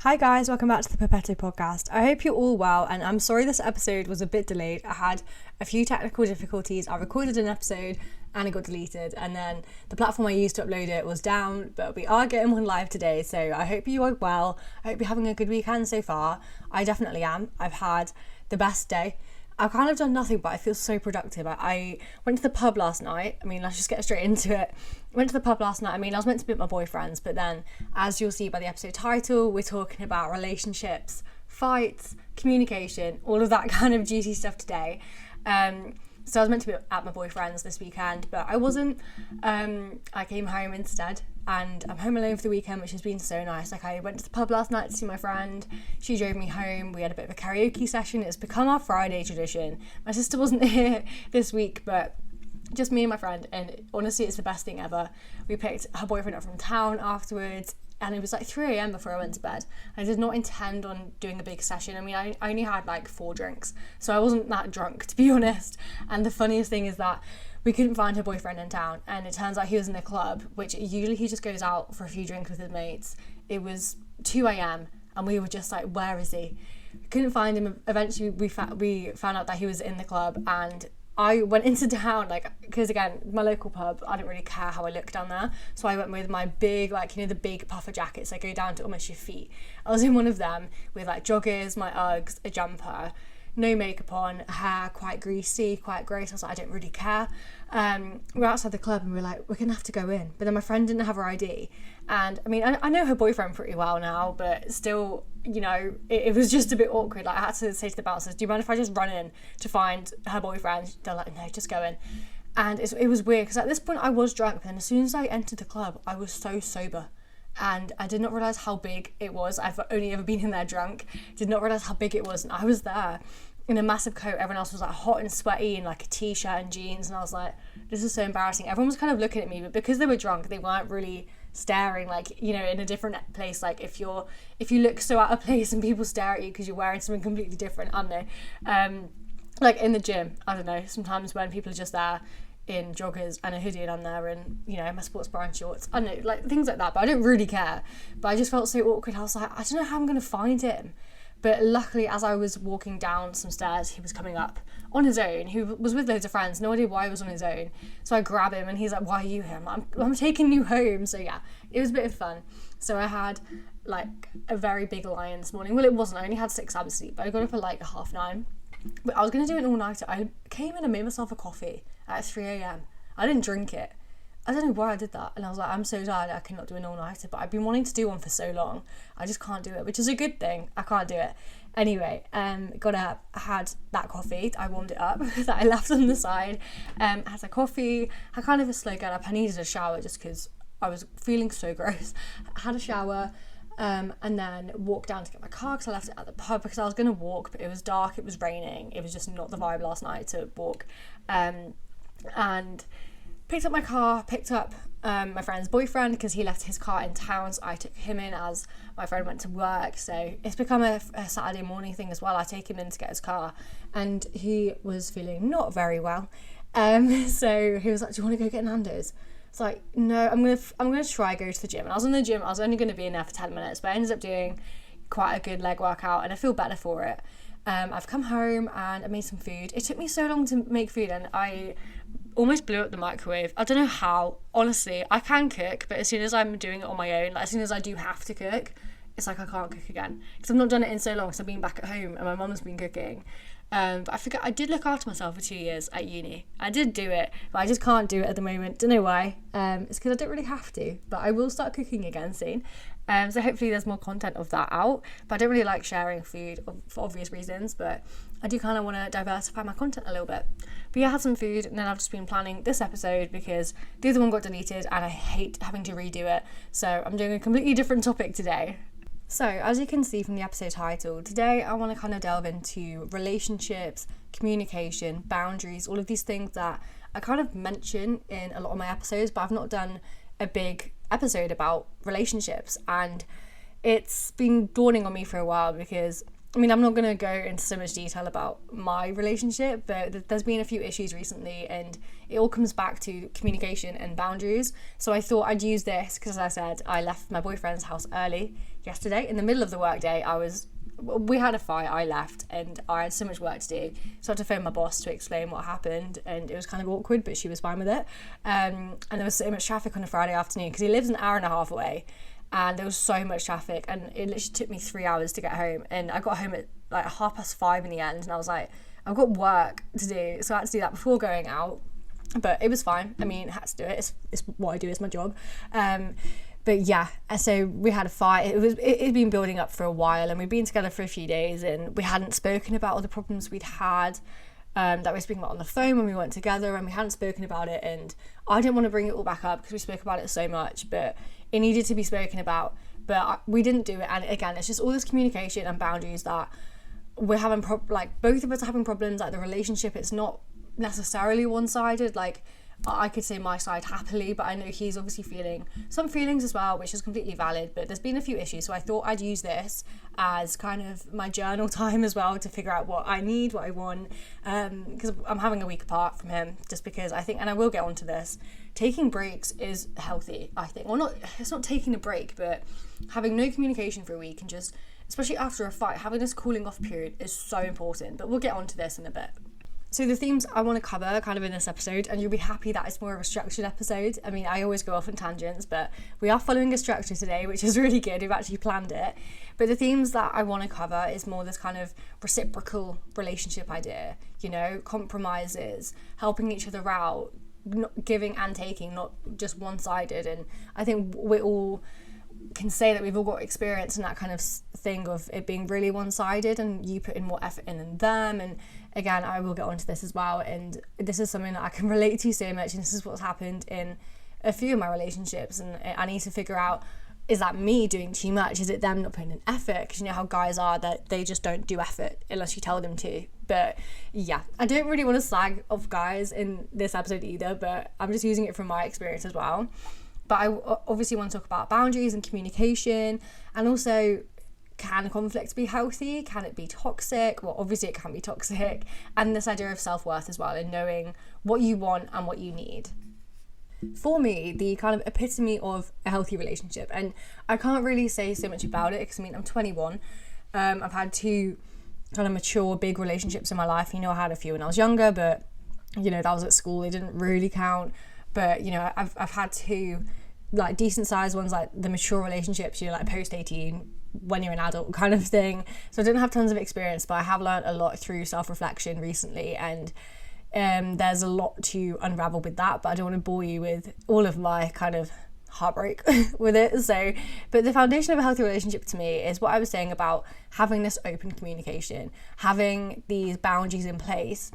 Hi guys, welcome back to the Pepetto podcast. I hope you're all well, and I'm sorry this episode was a bit delayed. I had a few technical difficulties. I recorded an episode and it got deleted, and then the platform I used to upload it was down, but we are getting one live today, so I hope you are well. I hope you're having a good weekend so far. I definitely am. I've had the best day. I've kind of done nothing, but I feel so productive. I went to the pub last night. Let's just get straight into it. Went to the pub last night. I was meant to be with my boyfriends, but then, as you'll see by the episode title, we're talking about relationships, fights, communication, all of that kind of juicy stuff today. So I was meant to be at my boyfriend's this weekend, but I wasn't. I came home instead, and I'm home alone for the weekend, which has been so nice. I went to the pub last night to see my friend. She drove me home. We had a bit of a karaoke session. It's become our Friday tradition. My sister wasn't here this week, but just me and my friend, and honestly, it's the best thing ever. We picked her boyfriend up from town afterwards, and it was 3 a.m. before I went to bed. I did not intend on doing a big session. I only had 4 drinks, so I wasn't that drunk, to be honest. And the funniest thing is that we couldn't find her boyfriend in town, and it turns out he was in the club, which usually he just goes out for a few drinks with his mates. It was 2 a.m. and we were just where is he? Couldn't find him. Eventually we found out that he was in the club, and I went into town, because again, my local pub, I don't really care how I look down there. So I went with my big, the big puffer jackets that go down to almost your feet. I was in one of them with joggers, my Uggs, a jumper, no makeup on, hair quite greasy, quite gross. I was I don't really care. We're outside the club and we're we're gonna have to go in. But then my friend didn't have her ID. And I know her boyfriend pretty well now, but still, it was just a bit awkward. I had to say to the bouncers, do you mind if I just run in to find her boyfriend? They're no, just go in. And it was weird, because at this point I was drunk, and as soon as I entered the club, I was so sober. And I did not realise how big it was. I've only ever been in there drunk. Did not realise how big it was. And I was there in a massive coat. Everyone else was hot and sweaty in a t-shirt and jeans. And I was this is so embarrassing. Everyone was kind of looking at me, but because they were drunk, they weren't really staring in a different place. If you look so out of place and people stare at you because you're wearing something completely different, I don't know. In the gym, I don't know, sometimes when people are just there in joggers and a hoodie and I'm there in, my sports bra and shorts. I don't know, things like that, but I don't really care. But I just felt so awkward. I was I don't know how I'm going to find him. But luckily, as I was walking down some stairs, he was coming up on his own. He was with loads of friends, no idea why he was on his own. So I grab him and he's why are you here? I'm taking you home. So yeah, it was a bit of fun. So I had a very big lie-in this morning. Well, it wasn't. I only had 6 hours sleep, but I got up at 9:30. But I was going to do an all-nighter. I came in and made myself a coffee at 3 a.m. I didn't drink it. I don't know why I did that. And I was I'm so tired, I cannot do an all-nighter. But I've been wanting to do one for so long. I just can't do it, which is a good thing. I can't do it. Anyway, got up, I had that coffee, I warmed it up, that I left on the side. Had a coffee, had kind of a slow get up. I needed a shower just because I was feeling so gross. I had a shower, and then walked down to get my car because I left it at the pub because I was going to walk, but it was dark, it was raining. It was just not the vibe last night to walk. And picked up my car, picked up my friend's boyfriend because he left his car in town, so I took him in as my friend went to work. So it's become a Saturday morning thing as well. I take him in to get his car, and he was feeling not very well. So he was do you want to go get Nando's? It's no, I'm gonna try go to the gym. And I was in the gym. I was only going to be in there for 10 minutes, but I ended up doing quite a good leg workout, and I feel better for it. I've come home and I made some food. It took me so long to make food, and I almost blew up the microwave. I don't know how. Honestly, I can cook, but as soon as I'm doing it on my own, as soon as I do have to cook, it's I can't cook again. Because I've not done it in so long, because I've been back at home and my mum's been cooking. But I forget, I did look after myself for 2 years at uni. I did do it, but I just can't do it at the moment. Don't know why. It's because I don't really have to, but I will start cooking again soon. So hopefully there's more content of that out. But I don't really like sharing food for obvious reasons, but I do kind of want to diversify my content a little bit. But yeah, I had some food, and then I've just been planning this episode because the other one got deleted and I hate having to redo it. So I'm doing a completely different topic today. So, as you can see from the episode title, today I want to kind of delve into relationships, communication, boundaries, all of these things that I kind of mention in a lot of my episodes, but I've not done a big episode about relationships. And it's been dawning on me for a while because I mean, I'm not going to go into so much detail about my relationship, but there's been a few issues recently, and it all comes back to communication and boundaries. So I thought I'd use this because, as I said, I left my boyfriend's house early yesterday. In the middle of the workday, we had a fight, I left, and I had so much work to do. So I had to phone my boss to explain what happened, and it was kind of awkward, but she was fine with it. And there was so much traffic on a Friday afternoon because he lives an hour and a half away. And there was so much traffic, and it literally took me 3 hours to get home, and I got home at like 5:30 in the end, and I was like, I've got work to do, so I had to do that before going out, but it was fine. I mean, I had to do it. It's what I do, it's my job. But yeah, so we had a fight. It'd been building up for a while, and we'd been together for a few days, and we hadn't spoken about all the problems we'd had, that we were speaking about on the phone when we weren't together, and we hadn't spoken about it, and I didn't want to bring it all back up because we spoke about it so much, but it needed to be spoken about, but we didn't do it. And again, it's just all this communication and boundaries that we're having, both of us are having problems. Like the relationship, it's not necessarily one-sided. Like I could say my side happily, but I know he's obviously feeling some feelings as well, which is completely valid, but there's been a few issues. So I thought I'd use this as kind of my journal time as well to figure out what I need, what I want, because I'm having a week apart from him, just because I think, and I will get onto this, taking breaks is healthy, I think. Well, it's not taking a break, but having no communication for a week and just, especially after a fight, having this cooling off period is so important, but we'll get onto this in a bit. So the themes I want to cover kind of in this episode, and you'll be happy that it's more of a structured episode. I mean, I always go off on tangents, but we are following a structure today, which is really good. We've actually planned it. But the themes that I want to cover is more this kind of reciprocal relationship idea, compromises, helping each other out, giving and taking, not just one-sided. And I think we all can say that we've all got experience in that kind of thing of it being really one-sided, and you put in more effort in than them. And again, I will get onto this as well, and this is something that I can relate to so much, and this is what's happened in a few of my relationships, and I need to figure out, is that me doing too much? Is it them not putting in effort? Because you know how guys are, that they just don't do effort unless you tell them to. But yeah, I don't really want to slag off guys in this episode either, but I'm just using it from my experience as well. But I obviously want to talk about boundaries and communication, and also, can conflict be healthy? Can it be toxic? Well, obviously it can be toxic. And this idea of self-worth as well, and knowing what you want and what you need. For me, the kind of epitome of a healthy relationship, and I can't really say so much about it because I'm 21. I've had two kind of mature, big relationships in my life. I had a few when I was younger, but that was at school. They didn't really count. But I've had two like decent sized ones, like the mature relationships, like post 18, when you're an adult kind of thing. So I didn't have tons of experience, but I have learned a lot through self-reflection recently, and there's a lot to unravel with that, but I don't want to bore you with all of my kind of heartbreak with it. So, but the foundation of a healthy relationship to me is what I was saying about having this open communication, having these boundaries in place,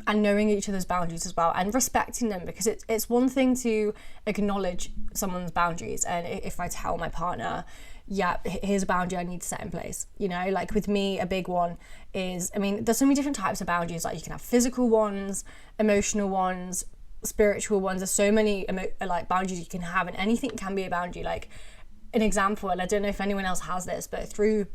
and knowing each other's boundaries as well, and respecting them, because it's one thing to acknowledge someone's boundaries, and if I tell my partner, yeah, here's a boundary I need to set in place, like with me, a big one is, there's so many different types of boundaries. Like you can have physical ones, emotional ones, spiritual ones. There's so many like boundaries you can have, and anything can be a boundary. Like an example, and I don't know if anyone else has this, but through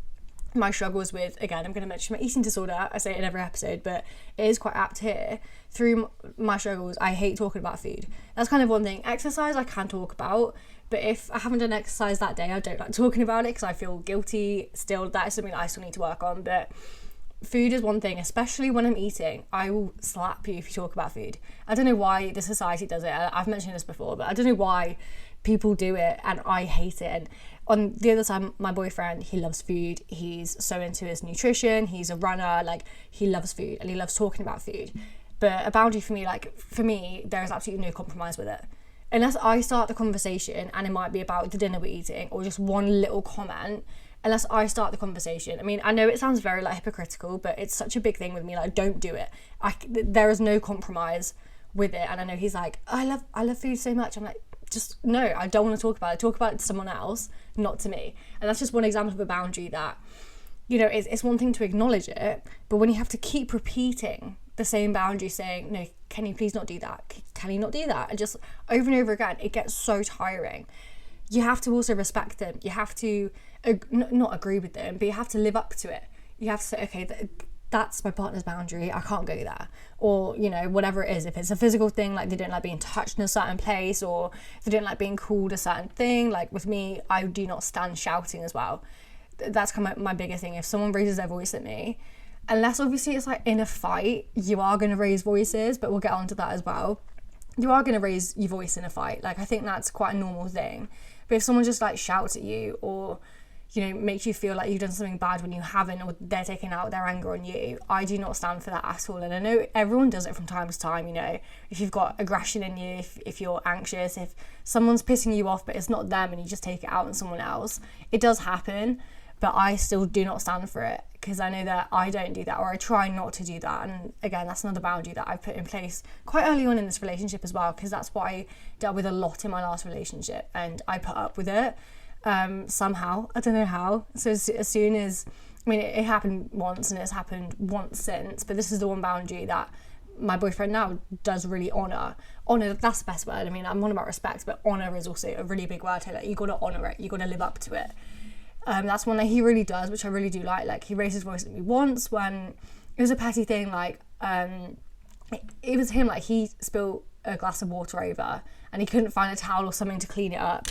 my struggles with, again, I'm going to mention my eating disorder, I say it in every episode, but it is quite apt here. Through my struggles, I hate talking about food. That's kind of one thing. Exercise I can talk about, but if I haven't done exercise that day, I don't like talking about it because I feel guilty still. That is something that I still need to work on. But food is one thing, especially when I'm eating. I will slap you if you talk about food. I don't know why the society does it. I've mentioned this before, but I don't know why people do it, and I hate it. And on the other side, my boyfriend, he loves food. He's so into his nutrition. He's a runner. Like, he loves food and he loves talking about food. But a boundary for me, there is absolutely no compromise with it. Unless I start the conversation, and it might be about the dinner we're eating or just one little comment, unless I start the conversation. I know it sounds very hypocritical, but it's such a big thing with me. Don't do it. There is no compromise with it. And I know he's like, I love food so much. I'm like, just no, I don't want to talk about it. Talk about it to someone else, not to me. And that's just one example of a boundary that, it's one thing to acknowledge it, but when you have to keep repeating the same boundary, saying, no, can you please not do that? Can you not do that? And just over and over again, it gets so tiring. You have to also respect them. You have to not agree with them, but you have to live up to it. you have to say, okay, that's my partner's boundary, I can't go there. Or, you know, whatever it is, if it's a physical thing, like they don't like being touched in a certain place, or if they don't like being called a certain thing, like with me, I do not stand shouting as well. That's kind of my biggest thing. If someone raises their voice at me, unless obviously it's like in a fight, you are going to raise voices, but we'll get onto that as well. You are going to raise your voice in a fight. Like, I think that's quite a normal thing. But if someone just like shouts at you, or, you know, makes you feel like you've done something bad when you haven't, or they're taking out their anger on you, I do not stand for that at all. And I know everyone does it from time to time, you know, if you've got aggression in you, if you're anxious, if someone's pissing you off but it's not them and you just take it out on someone else, it does happen. But I still do not stand for it, because I know that I don't do that, or I try not to do that. And again, that's another boundary that I put in place quite early on in this relationship as well, because that's what I dealt with a lot in my last relationship, and I put up with it somehow. I don't know how. So as soon as, I mean, it happened once and it's happened once since, but this is the one boundary that my boyfriend now does really honour. Honour, that's the best word. I mean, I'm on about respect, but honour is also a really big word here. Like, you got to honour it, you got to live up to it. That's one that he really does, which I really do like. Like, he raised his voice at me once when it was a petty thing, like it was him, like he spilled a glass of water over and he couldn't find a towel or something to clean it up,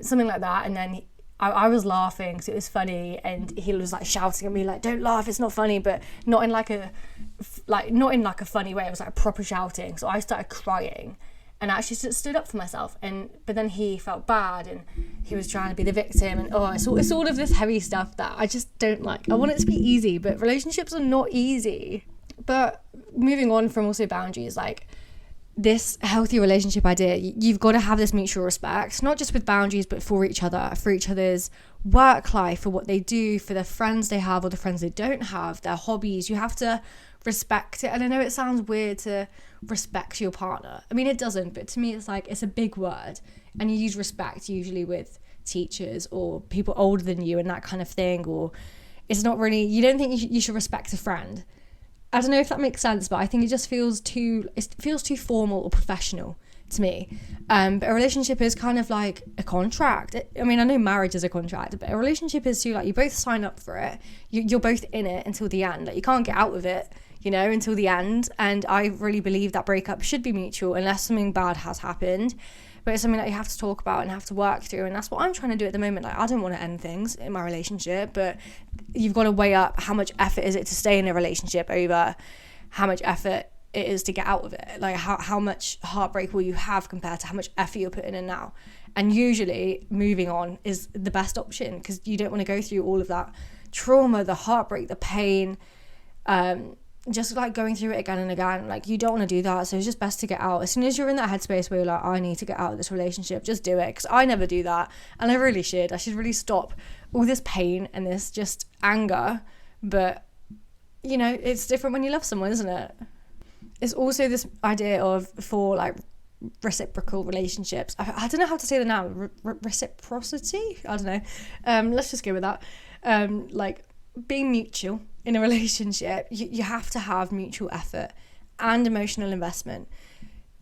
something like that. And then I was laughing, so it was funny, and he was like shouting at me like, don't laugh, it's not funny, but not in like a funny way. It was like a proper shouting. So I started crying and I actually stood up for myself, but then he felt bad and he was trying to be the victim, and it's all of this heavy stuff that I just don't like. I want it to be easy, but relationships are not easy. But moving on from also boundaries, like this healthy relationship idea, you've got to have this mutual respect, not just with boundaries, but for each other, for each other's work life, for what they do, for the friends they have or the friends they don't have, their hobbies. You have to respect it. And I know it sounds weird to respect your partner. I mean, it doesn't, but to me it's like, it's a big word, and you use respect usually with teachers or people older than you and that kind of thing. Or it's not really, you don't think you should respect a friend. I don't know if that makes sense, but I think it just feels too formal or professional to me. But a relationship is kind of like a contract. I mean, I know marriage is a contract, but a relationship is too, like, you both sign up for it. You're both in it until the end. Like, you can't get out of it, you know, until the end. And I really believe that breakup should be mutual unless something bad has happened. But it's something that you have to talk about and have to work through. And that's what I'm trying to do at the moment. Like, I don't want to end things in my relationship, but you've got to weigh up how much effort is it to stay in a relationship over how much effort it is to get out of it. Like, how much heartbreak will you have compared to how much effort you're putting in now. And usually moving on is the best option, because you don't want to go through all of that trauma, the heartbreak, the pain, just like going through it again and again. Like, you don't want to do that. So it's just best to get out. As soon as you're in that headspace where you're like, I need to get out of this relationship, just do it. Because I never do that, and I really should. I should really stop all this pain and this just anger. But, you know, it's different when you love someone, isn't it? It's also this idea of, for like reciprocal relationships, I don't know how to say the noun, reciprocity, I don't know, let's just go with that. Like, being mutual in a relationship, you have to have mutual effort and emotional investment.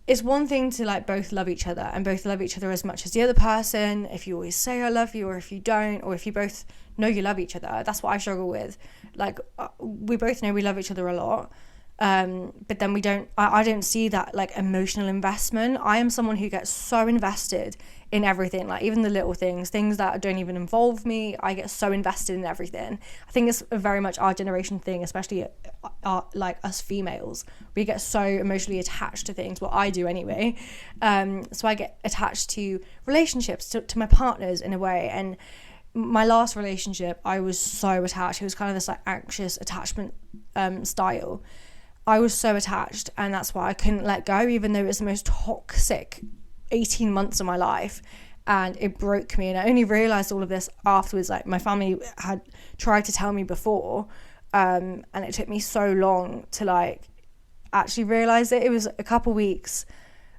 It's one thing to like both love each other and both love each other as much as the other person, if you always say I love you, or if you don't, or if you both know you love each other. That's what I struggle with. Like, we both know we love each other a lot, but then I don't see that like emotional investment. I am someone who gets so invested in everything, like even the little things that don't even involve me. I get so invested in everything. I think it's a very much our generation thing, especially like us females. We get so emotionally attached to things. Well, I do anyway. So I get attached to relationships, to my partners in a way. And my last relationship, I was so attached. It was kind of this like anxious attachment style. I was so attached, and that's why I couldn't let go, even though it was the most toxic 18 months of my life, and it broke me. And I only realized all of this afterwards. Like, my family had tried to tell me before, and it took me so long to like actually realize it. It was a couple weeks.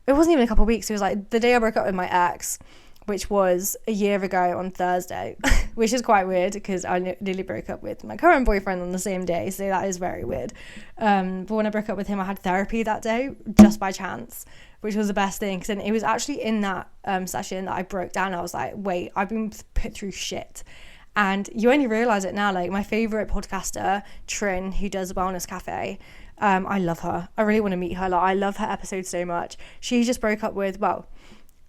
It wasn't even a couple weeks. It was like the day I broke up with my ex, which was a year ago on Thursday, which is quite weird because I nearly broke up with my current boyfriend on the same day, so that is very weird. But when I broke up with him, I had therapy that day, just by chance, which was the best thing, because it was actually in that session that I broke down. I was like, wait, I've been put through shit, And you only realise it now, like my favourite podcaster, Trin, who does a wellness cafe, I love her. I really want to meet her. Like, I love her episode so much. She just broke up with, well,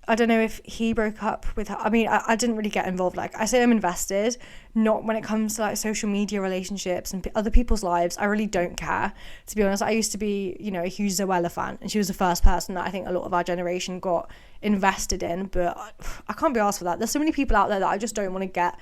I don't know if he broke up with her. I mean, I didn't really get involved. Like, I say I'm invested, not when it comes to like social media relationships and other people's lives. I really don't care, to be honest. I used to be, you know, a huge Zoella fan, and she was the first person that I think a lot of our generation got invested in. But I can't be asked for that. There's so many people out there that I just don't want to get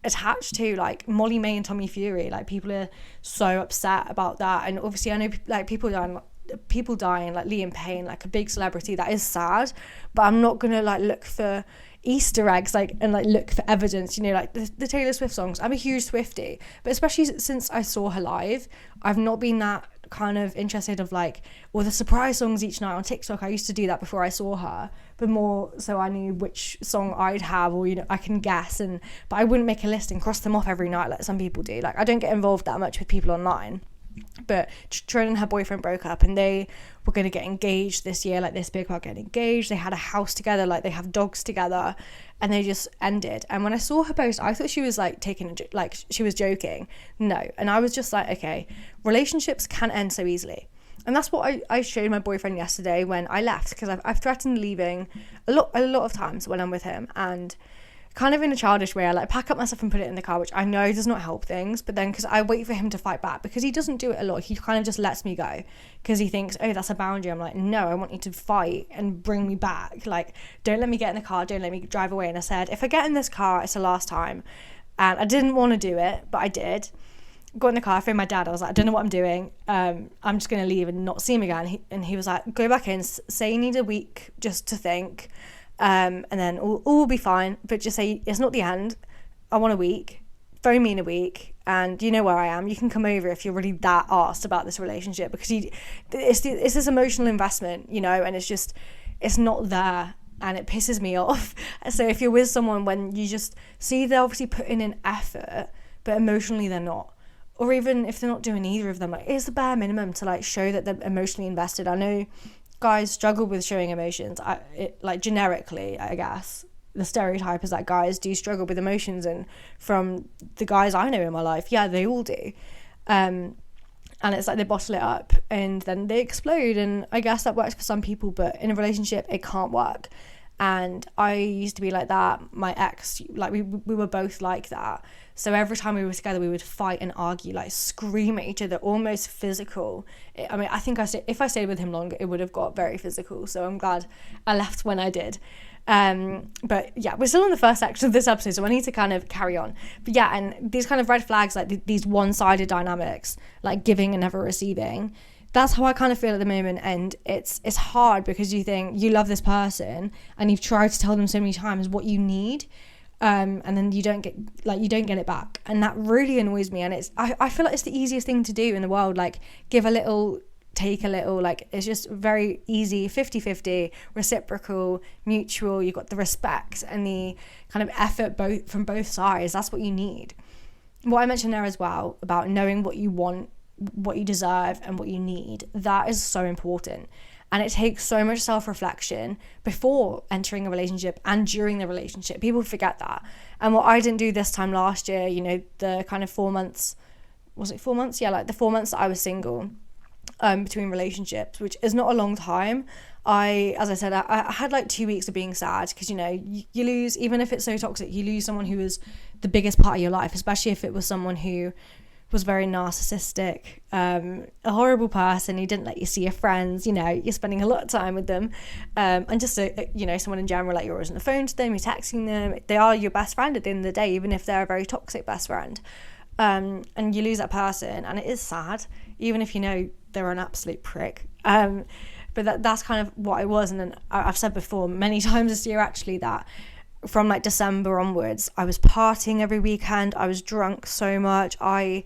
attached to, like Molly May and Tommy Fury. Like, people are so upset about that, and obviously I know like people dying, like Liam Payne, like a big celebrity, that is sad, but I'm not gonna like look for Easter eggs, like, and like look for evidence, you know, like the Taylor Swift songs. I'm a huge Swiftie, but especially since I saw her live, I've not been that kind of interested of like, or the surprise songs each night on TikTok. I used to do that before I saw her, but more so I knew which song I'd have, or, you know, I can guess, but I wouldn't make a list and cross them off every night like some people do. Like, I don't get involved that much with people online. But Trin and her boyfriend broke up, and they were going to get engaged this year, like this big about getting engaged. They had a house together, like they have dogs together, and they just ended. And when I saw her post, I thought she was like like she was joking. No. And I was just like, okay, relationships can end so easily. And that's what I showed my boyfriend yesterday when I left, because I've threatened leaving a lot of times when I'm with him, and kind of in a childish way, I like pack up my stuff and put it in the car, which I know does not help things, but then because I wait for him to fight back, because he doesn't do it a lot, he kind of just lets me go because he thinks, oh, that's a boundary. I'm like, no, I want you to fight and bring me back. Like, don't let me get in the car, don't let me drive away. And I said, if I get in this car, it's the last time. And I didn't want to do it, but I did. Got in the car, I phoned my dad. I was like, I don't know what I'm doing. I'm just going to leave and not see him again. And he was like, go back in, say you need a week just to think. And then all will be fine, but just say it's not the end. I want a week. Phone me in a week, and you know where I am. You can come over if you're really that arsed about this relationship, because it's this emotional investment, you know, and it's not there, and it pisses me off. So if you're with someone when you just see they're obviously putting in effort, but emotionally they're not, or even if they're not doing either of them, like, it's the bare minimum to like show that they're emotionally invested. I know guys struggle with showing emotions. Like, generically, I guess the stereotype is that guys do struggle with emotions, and from the guys I know in my life, yeah, they all do. And it's like they bottle it up and then they explode, and I guess that works for some people, but in a relationship it can't work. And I used to be like that. My ex, like we were both like that. So every time we were together, we would fight and argue, like scream at each other, almost physical. I mean, I think if I stayed with him longer, it would have got very physical. So I'm glad I left when I did. But yeah, we're still in the first section of this episode, so I need to kind of carry on. But yeah, and these kind of red flags, like these one-sided dynamics, like giving and never receiving, that's how I kind of feel at the moment. And it's hard, because you think you love this person and you've tried to tell them so many times what you need, and then you don't get it back, and that really annoys me. And I feel like it's the easiest thing to do in the world, like give a little, take a little. Like, it's just very easy, 50-50, reciprocal, mutual. You've got the respect and the kind of effort from both sides. That's what you need. What I mentioned there as well about knowing what you want, what you deserve, and what you need, that is so important. And it takes so much self-reflection before entering a relationship and during the relationship. People forget that. And what I didn't do this time last year, you know, the kind of 4 months, was it 4 months? Yeah, like the 4 months that I was single, between relationships, which is not a long time. As I said, I had like 2 weeks of being sad, because, you know, you lose, even if it's so toxic, you lose someone who is the biggest part of your life, especially if it was someone who was very narcissistic, a horrible person who didn't let you see your friends. You know, you're spending a lot of time with them, and just you know, someone in general, like, you're always on the phone to them, you're texting them, they are your best friend at the end of the day, even if they're a very toxic best friend. And you lose that person, and it is sad, even if you know they're an absolute prick. But that's kind of what I was. And then I've said before many times this year, actually, that from like December onwards, I was partying every weekend. I was drunk so much. I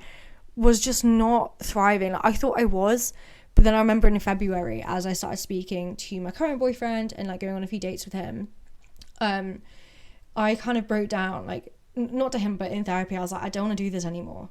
was just not thriving. Like, I thought I was, but then I remember in February, as I started speaking to my current boyfriend and like going on a few dates with him, I kind of broke down, like, not to him, but in therapy. I was like, I don't want to do this anymore.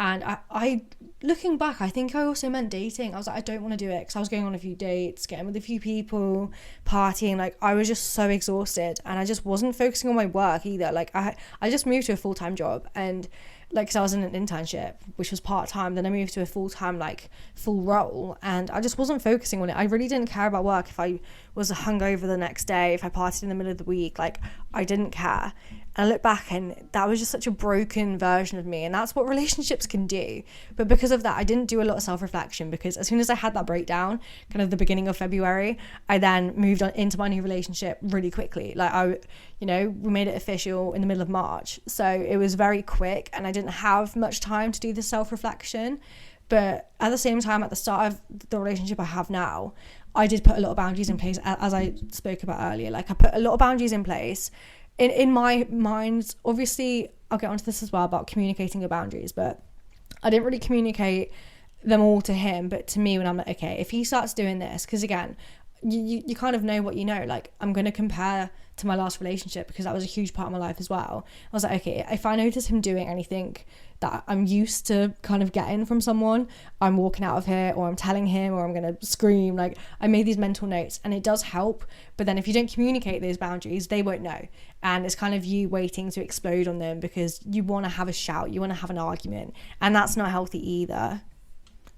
And I looking back, I think I also meant dating. I was like, I don't want to do it, because I was going on a few dates, getting with a few people, partying. Like, I was just so exhausted, and I just wasn't focusing on my work either. Like, I just moved to a full-time job, and like, because I was in an internship, which was part-time, then I moved to a full-time, like, full role, and I just wasn't focusing on it. I really didn't care about work. If I was hungover the next day, if I partied in the middle of the week, like, I didn't care. And I look back, and that was just such a broken version of me, and that's what relationships can do. But because of that, I didn't do a lot of self-reflection, because as soon as I had that breakdown, kind of the beginning of February, I then moved on into my new relationship really quickly. Like, we made it official in the middle of March, so it was very quick, and I didn't have much time to do the self-reflection. But at the same time, at the start of the relationship I have now, I did put a lot of boundaries in place, as I spoke about earlier. Like, I put a lot of boundaries in place. In my mind, obviously, I'll get onto this as well about communicating your boundaries, but I didn't really communicate them all to him, but to me, when I'm like, okay, if he starts doing this, because again, you kind of know what you know. Like, I'm going to compare to my last relationship, because that was a huge part of my life as well. I was like, okay, if I notice him doing anything that I'm used to kind of getting from someone, I'm walking out of here, or I'm telling him, or I'm going to scream. Like, I made these mental notes, and it does help. But then if you don't communicate those boundaries, they won't know. And it's kind of you waiting to explode on them, because you want to have a shout, you want to have an argument, and that's not healthy either.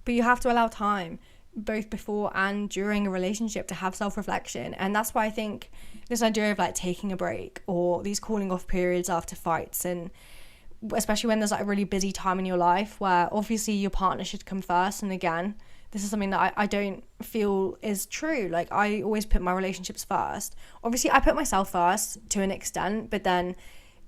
But you have to allow time, both before and during a relationship, to have self-reflection. And that's why I think this idea of like taking a break, or these calling off periods after fights, and especially when there's like a really busy time in your life where obviously your partner should come first. And again, this is something that I don't feel is true. Like, I always put my relationships first. Obviously, I put myself first to an extent, but then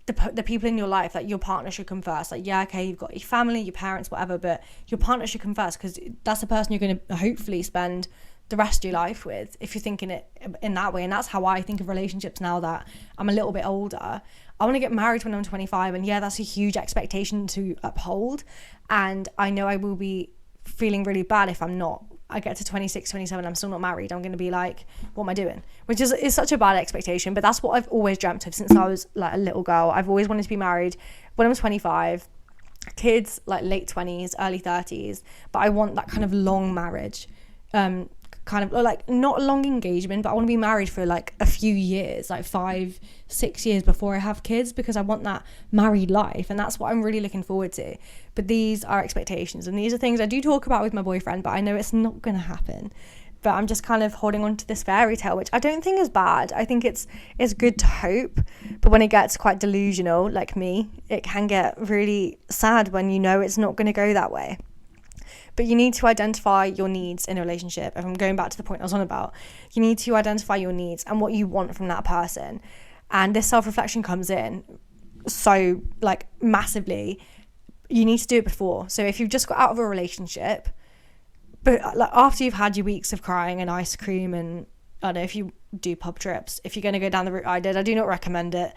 the people in your life, like your partner should come first. Like, yeah, okay, you've got your family, your parents, whatever, but your partner should come first, because that's the person you're going to hopefully spend the rest of your life with, if you're thinking it in that way. And that's how I think of relationships now that I'm a little bit older. I want to get married when I'm 25, and yeah, that's a huge expectation to uphold, and I know I will be feeling really bad if I'm not. I get to 26, 27, I'm still not married. I'm going to be like, what am I doing? Which is such a bad expectation, but that's what I've always dreamt of since I was like a little girl. I've always wanted to be married when I was 25, kids like late 20s, early 30s, but I want that kind of long marriage, kind of like not a long engagement, but I want to be married for like a few years, like 5-6 years before I have kids, because I want that married life, and that's what I'm really looking forward to. But these are expectations, and these are things I do talk about with my boyfriend, but I know it's not going to happen. But I'm just kind of holding on to this fairy tale, which I don't think is bad. I think it's good to hope, but when it gets quite delusional, like me, it can get really sad when you know it's not going to go that way. But you need to identify your needs in a relationship. If I'm going back to the point I was on about, you need to identify your needs and what you want from that person. And this self-reflection comes in so like massively. You need to do it before. So if you've just got out of a relationship, but like after you've had your weeks of crying and ice cream, and I don't know, if you do pub trips, if you're going to go down the route I did, I do not recommend it.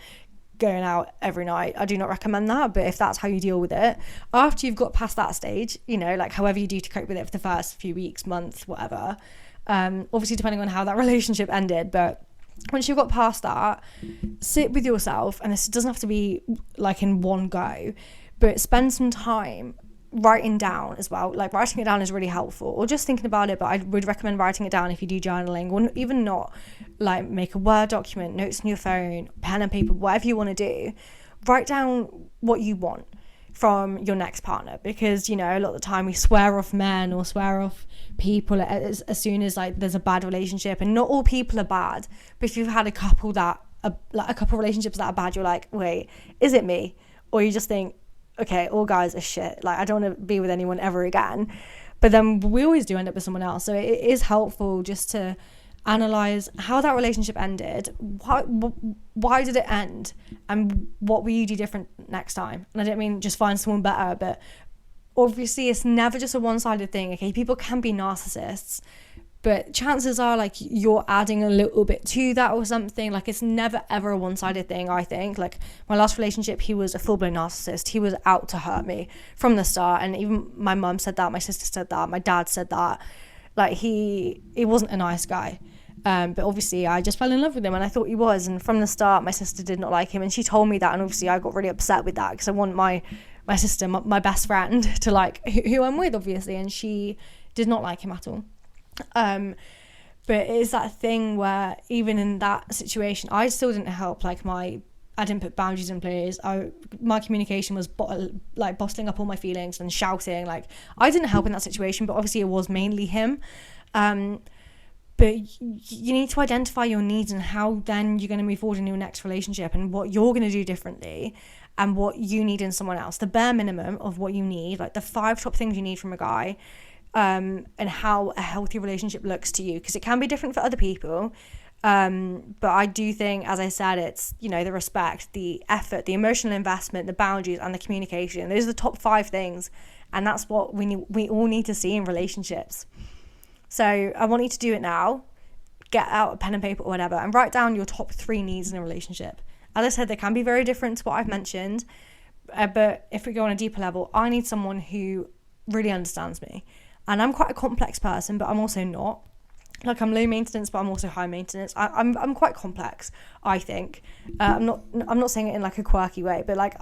Going out every night, I do not recommend that. But if that's how you deal with it, after you've got past that stage, you know, like however you do to cope with it for the first few weeks, months, whatever, obviously depending on how that relationship ended, but once you've got past that, sit with yourself, and this doesn't have to be like in one go, but spend some time writing down as well. Like, writing it down is really helpful, or just thinking about it, but I would recommend writing it down if you do journaling, or even not, like make a Word document, notes on your phone, pen and paper, whatever you want to do. Write down what you want from your next partner, because, you know, a lot of the time we swear off men or swear off people as soon as like there's a bad relationship, and not all people are bad, but if you've had a couple relationships that are bad, you're like, wait, is it me? Or you just think, okay, all guys are shit, like I don't want to be with anyone ever again. But then we always do end up with someone else. So it is helpful just to analyze how that relationship ended, why did it end, and what will you do different next time. And I don't mean just find someone better, but obviously it's never just a one-sided thing. Okay, people can be narcissists, but chances are like you're adding a little bit to that or something. Like, it's never ever a one-sided thing. I think like my last relationship, he was a full-blown narcissist. He was out to hurt me from the start, and even my mum said that, my sister said that, my dad said that. Like, he wasn't a nice guy, but obviously I just fell in love with him, and I thought he was. And from the start, my sister did not like him, and she told me that, and obviously I got really upset with that, because I want my my sister, my best friend, to like who I'm with, obviously, and she did not like him at all. But it's that thing where even in that situation, I still didn't help. Like I didn't put boundaries in place. My communication was bottling up all my feelings and shouting. Like I didn't help in that situation, but obviously it was mainly him. But you need to identify your needs and how then you're going to move forward in your next relationship, and what you're going to do differently and what you need in someone else. The bare minimum of what you need, like the 5 top things you need from a guy. And how a healthy relationship looks to you, because it can be different for other people, but I do think, as I said, it's, you know, the respect, the effort, the emotional investment, the boundaries, and the communication. Those are the top 5 things, and that's what we all need to see in relationships. So I want you to do it now. Get out a pen and paper or whatever and write down your top 3 needs in a relationship. As I said, they can be very different to what I've mentioned, but if we go on a deeper level, I need someone who really understands me. And I'm quite a complex person, but I'm also not. Like, I'm low maintenance, but I'm also high maintenance. I'm quite complex, I think. I'm not saying it in like a quirky way, but like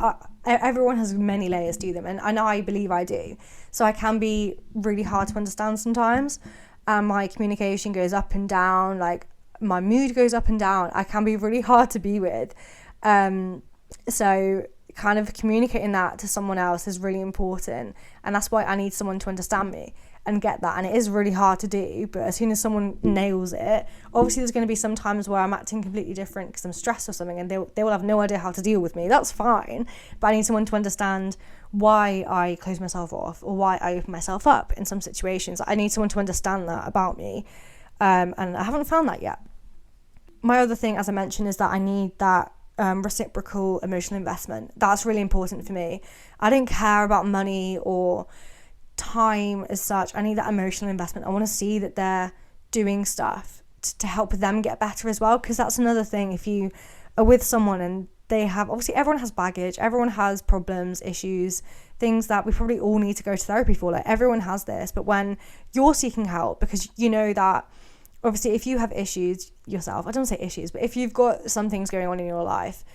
everyone has many layers to them, and I believe I do. So I can be really hard to understand sometimes, and my communication goes up and down. Like my mood goes up and down. I can be really hard to be with. So kind of communicating that to someone else is really important, and that's why I need someone to understand me and get that. And it is really hard to do, but as soon as someone nails it, obviously there's going to be some times where I'm acting completely different because I'm stressed or something, and they will have no idea how to deal with me. That's fine, but I need someone to understand why I close myself off or why I open myself up in some situations. I need someone to understand that about me, and I haven't found that yet. My other thing, as I mentioned, is that I need that reciprocal emotional investment. That's really important for me. I don't care about money or time as such. I need that emotional investment. I want to see that they're doing stuff to help them get better as well, because that's another thing. If you are with someone and they have, obviously everyone has baggage, everyone has problems, issues, things that we probably all need to go to therapy for. Like everyone has this, but when you're seeking help, because you know that obviously if you have issues yourself, I don't say issues, but if you've got some things going on in your life,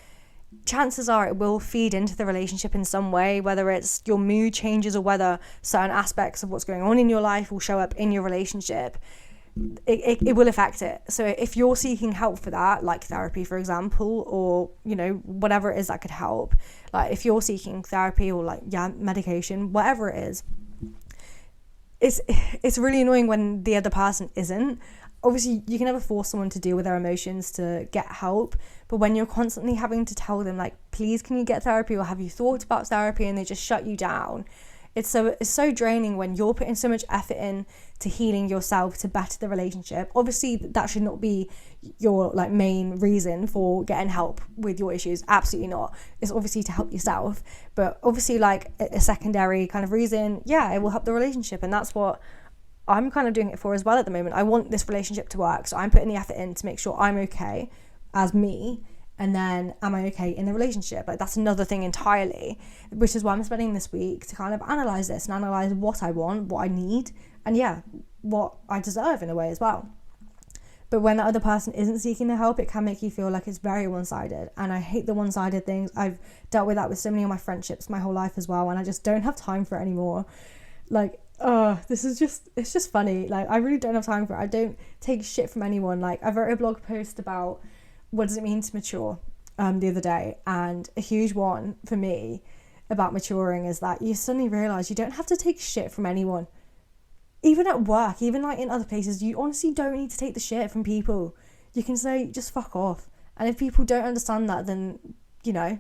chances are it will feed into the relationship in some way, whether it's your mood changes or whether certain aspects of what's going on in your life will show up in your relationship. It will affect it. So if you're seeking help for that, like therapy, for example, or, you know, whatever it is that could help, like if you're seeking therapy or like, medication, whatever it is, it's really annoying when the other person isn't. Obviously, you can never force someone to deal with their emotions to get help, but when you're constantly having to tell them, like, please, can you get therapy, or have you thought about therapy, and they just shut you down, it's so draining when you're putting so much effort in to healing yourself to better the relationship. Obviously, that should not be your like main reason for getting help with your issues. Absolutely not. It's obviously to help yourself, but obviously like a secondary kind of reason, it will help the relationship, and that's what I'm kind of doing it for as well at the moment. I want this relationship to work, so I'm putting the effort in to make sure I'm okay as me, and then am I okay in the relationship? Like that's another thing entirely, which is why I'm spending this week to kind of analyse this and analyse what I want, what I need, and what I deserve in a way as well. But when the other person isn't seeking the help, it can make you feel like it's very one-sided, and I hate the one-sided things. I've dealt with that with so many of my friendships my whole life as well, and I just don't have time for it anymore. Like, it's just funny. Like, I really don't have time for it. I don't take shit from anyone. Like, I wrote a blog post about what does it mean to mature the other day, and a huge one for me about maturing is that you suddenly realise you don't have to take shit from anyone. Even at work, even like in other places, you honestly don't need to take the shit from people. You can say, just fuck off. And if people don't understand that, then, you know,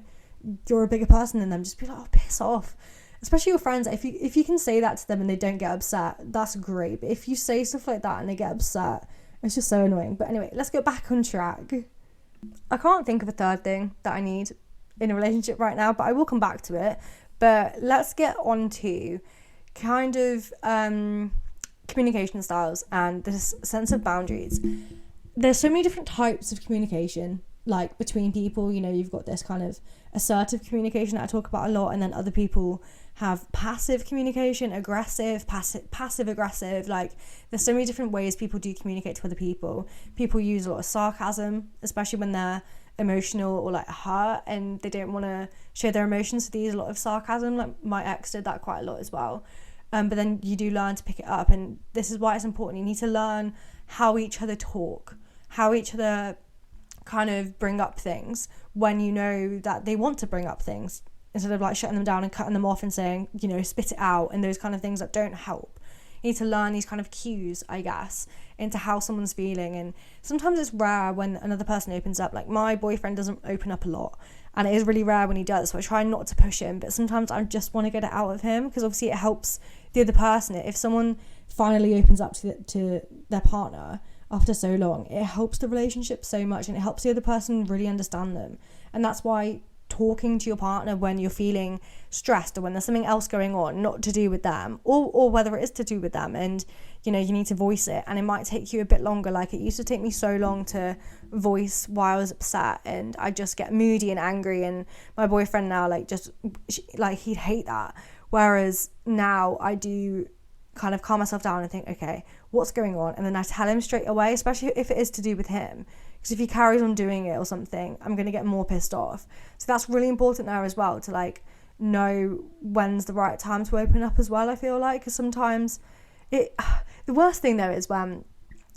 you're a bigger person than them. Just be like, oh, piss off. Especially your friends, if you can say that to them and they don't get upset, that's great. But if you say stuff like that and they get upset, it's just so annoying. But anyway, let's get back on track. I can't think of a third thing that I need in a relationship right now, but I will come back to it. But let's get on to kind of communication styles and this sense of boundaries. There's so many different types of communication, like between people. You know, you've got this kind of assertive communication that I talk about a lot, and then other people have passive communication, aggressive, passive aggressive. Like, there's so many different ways people do communicate to other people. People use a lot of sarcasm, especially when they're emotional or like hurt and they don't want to show their emotions, so they use a lot of sarcasm. Like my ex did that quite a lot as well. But then you do learn to pick it up, and this is why it's important. You need to learn how each other talk, how each other kind of bring up things when you know that they want to bring up things, instead of like shutting them down and cutting them off and saying, you know, spit it out, and those kind of things that don't help. You need to learn these kind of cues, I guess, into how someone's feeling. And sometimes it's rare when another person opens up. Like my boyfriend doesn't open up a lot, and it is really rare when he does, so I try not to push him, but sometimes I just want to get it out of him, because obviously it helps the other person. If someone finally opens up to their partner after so long, it helps the relationship so much, and it helps the other person really understand them. And that's why talking to your partner when you're feeling stressed or when there's something else going on, not to do with them, or whether it is to do with them, and you know, you need to voice it, and it might take you a bit longer. Like it used to take me so long to voice why I was upset, and I just get moody and angry, and my boyfriend now he'd hate that, whereas now I do kind of calm myself down and think, okay, what's going on, and then I tell him straight away, especially if it is to do with him, because if he carries on doing it or something, I'm going to get more pissed off. So that's really important there as well, to like know when's the right time to open up as well, I feel like, because sometimes the worst thing though is when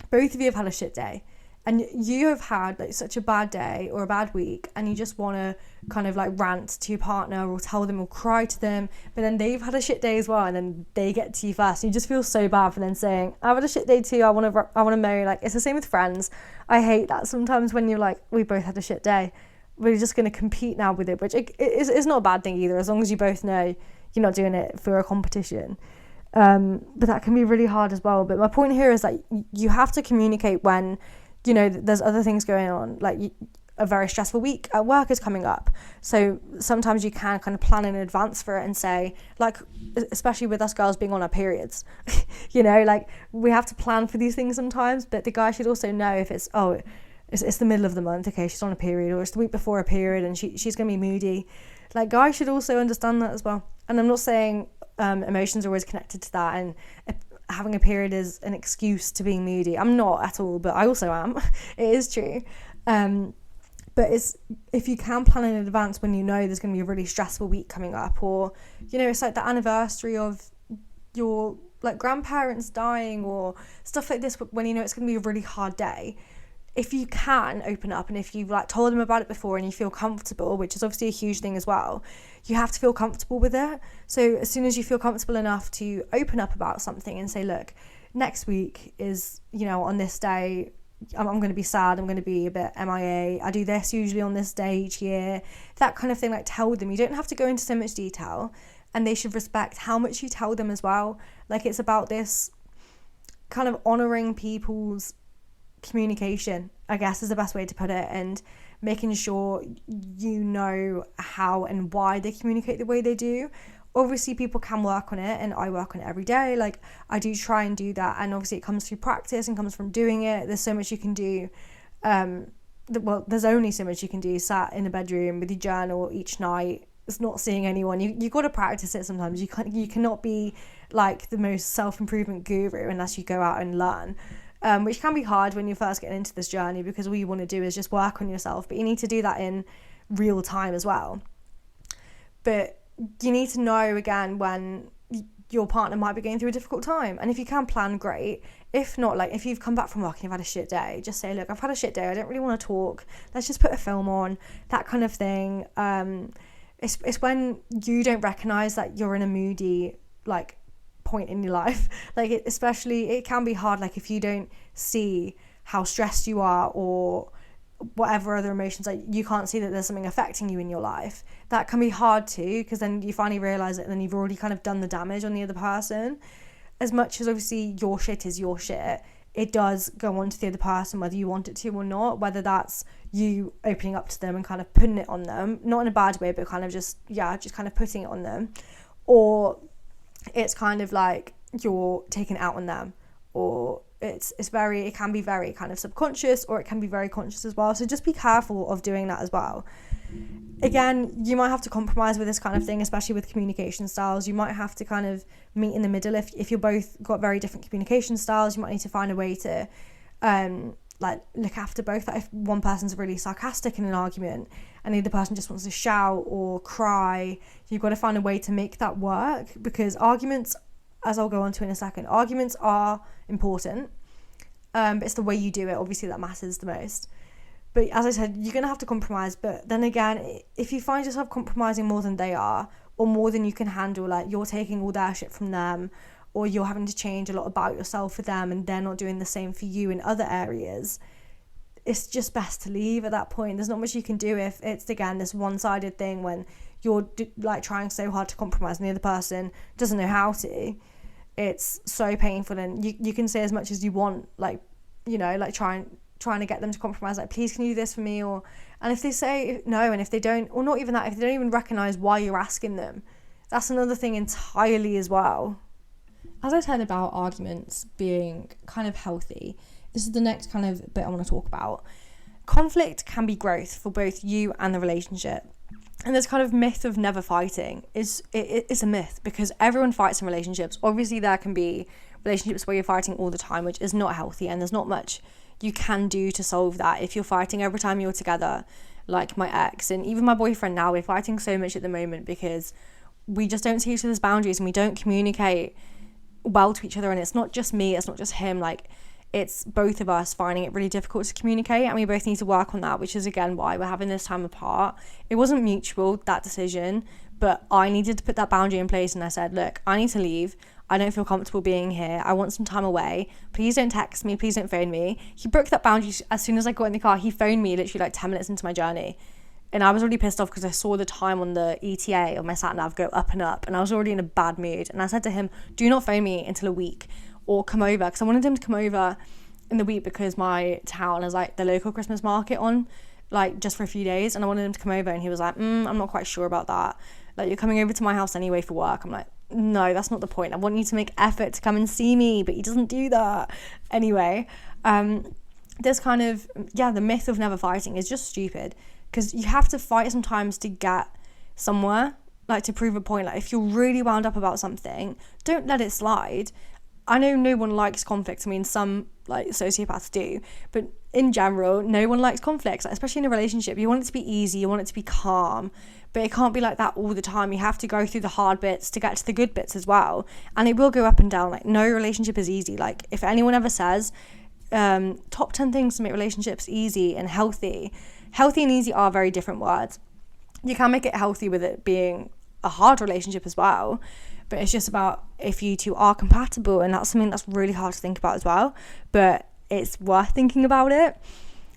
both of you have had a shit day and you have had like such a bad day or a bad week, and you just want to kind of like rant to your partner or tell them or cry to them, but then they've had a shit day as well, and then they get to you first, and you just feel so bad for then saying, I've had a shit day too, I want to moan. Like it's the same with friends. I hate that sometimes when you're like, we both had a shit day, we're just going to compete now with it, which it's not a bad thing either, as long as you both know you're not doing it for a competition. But that can be really hard as well. But my point here is that you have to communicate when, you know, there's other things going on, like a very stressful week at work is coming up. So sometimes you can kind of plan in advance for it and say, like, especially with us girls being on our periods, you know, like we have to plan for these things sometimes, but the guy should also know if it's the middle of the month, okay, she's on a period, or it's the week before a period and she's going to be moody. Like guys should also understand that as well. And I'm not saying emotions are always connected to that, and having a period is an excuse to being moody. I'm not at all, but I also am. It is true. But it's, if you can plan in advance when you know there's going to be a really stressful week coming up, or, you know, it's like the anniversary of your like grandparents dying or stuff like this, when you know it's going to be a really hard day, if you can open up, and if you've like told them about it before and you feel comfortable, which is obviously a huge thing as well, you have to feel comfortable with it. So as soon as you feel comfortable enough to open up about something and say, look, next week is, you know, on this day, I'm going to be sad, I'm going to be a bit MIA, I do this usually on this day each year, that kind of thing. Like tell them. You don't have to go into so much detail, and they should respect how much you tell them as well. Like it's about this kind of honouring people's communication, I guess is the best way to put it, and making sure you know how and why they communicate the way they do. Obviously people can work on it, and I work on it every day. Like I do try and do that, and obviously it comes through practice and comes from doing it. There's so much you can do. There's only so much you can do sat in a bedroom with your journal each night. It's not seeing anyone. You got to practice it sometimes. You cannot be like the most self-improvement guru unless you go out and learn. Which can be hard when you're first getting into this journey, because all you want to do is just work on yourself, but you need to do that in real time as well. But you need to know again when your partner might be going through a difficult time, and if you can plan, great. If not, like if you've come back from work and you've had a shit day, just say, look, I've had a shit day, I don't really want to talk, let's just put a film on, that kind of thing. It's when you don't recognise that you're in a moody like point in your life, like especially it can be hard, like if you don't see how stressed you are or whatever other emotions, like you can't see that there's something affecting you in your life, that can be hard too, because then you finally realise it, and then you've already kind of done the damage on the other person. As much as obviously your shit is your shit, it does go on to the other person whether you want it to or not, whether that's you opening up to them and kind of putting it on them, not in a bad way, but kind of just kind of putting it on them, or it's kind of like you're taking it out on them, or it can be very kind of subconscious, or it can be very conscious as well. So just be careful of doing that as well. Again, you might have to compromise with this kind of thing, especially with communication styles. You might have to kind of meet in the middle. If you're both got very different communication styles, you might need to find a way to like look after both. Like if one person's really sarcastic in an argument and the other person just wants to shout or cry, you've got to find a way to make that work, because arguments, as I'll go on to in a second, arguments are important, but it's the way you do it obviously that matters the most. But as I said, you're going to have to compromise. But then again, if you find yourself compromising more than they are, or more than you can handle, like you're taking all their shit from them, or you're having to change a lot about yourself for them and they're not doing the same for you in other areas, it's just best to leave at that point. There's not much you can do if it's, again, this one-sided thing when you're like trying so hard to compromise and the other person doesn't know how to. It's so painful, and you can say as much as you want, like, you know, like trying to get them to compromise, like, please can you do this for me, and if they say no, and if they don't, or not even that, if they don't even recognise why you're asking them, that's another thing entirely as well. As I said about arguments being kind of healthy, this is the next kind of bit I want to talk about. Conflict can be growth for both you and the relationship. And this kind of myth of never fighting is a myth, because everyone fights in relationships. Obviously there can be relationships where you're fighting all the time, which is not healthy, and there's not much you can do to solve that if you're fighting every time you're together, like my ex and even my boyfriend now. We're fighting so much at the moment because we just don't see each other's boundaries and we don't communicate well to each other. And it's not just me, it's not just him, like it's both of us finding it really difficult to communicate, and we both need to work on that, which is again why we're having this time apart. It wasn't mutual, that decision, but I needed to put that boundary in place, and I said, look, I need to leave. I don't feel comfortable being here. I want some time away. Please don't text me. Please don't phone me. He broke that boundary as soon as I got in the car. He phoned me literally like 10 minutes into my journey. And I was really pissed off because I saw the time on the ETA of my sat nav go up and up, and I was already in a bad mood. And I said to him, do not phone me until a week, or come over, because I wanted him to come over in the week because my town has like the local Christmas market on, like just for a few days, and I wanted him to come over, and he was like, I'm not quite sure about that. Like, you're coming over to my house anyway for work. I'm like, no, that's not the point. I want you to make effort to come and see me, but he doesn't do that. Anyway, this kind of, the myth of never fighting is just stupid, because you have to fight sometimes to get somewhere, like to prove a point. Like if you're really wound up about something, don't let it slide. I know no one likes conflict. I mean, some like sociopaths do, but in general, no one likes conflicts, like, especially in a relationship. You want it to be easy, you want it to be calm, but it can't be like that all the time. You have to go through the hard bits to get to the good bits as well, and it will go up and down. Like no relationship is easy. Like if anyone ever says top 10 things to make relationships easy and healthy and easy are very different words. You can make it healthy with it being a hard relationship as well, but it's just about if you two are compatible, and that's something that's really hard to think about as well, but it's worth thinking about it.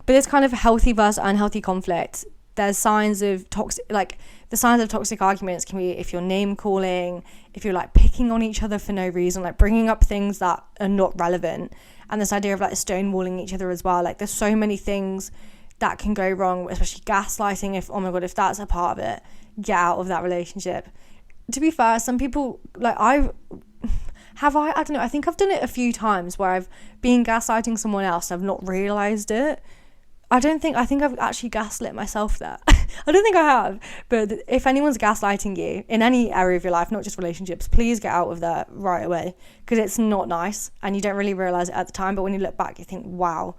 But this kind of healthy versus unhealthy conflict, there's signs of toxic, like the signs of toxic arguments can be if you're name calling, if you're like picking on each other for no reason, like bringing up things that are not relevant, and this idea of like stonewalling each other as well. Like there's so many things that can go wrong, especially gaslighting. If, oh my God, if that's a part of it, get out of that relationship. To be fair, some people, like I don't know, I think I've done it a few times where I've been gaslighting someone else and I've not realised it. I think I've actually gaslit myself there. I don't think I have, but if anyone's gaslighting you in any area of your life, not just relationships, please get out of there right away, because it's not nice and you don't really realise it at the time, but when you look back you think, wow,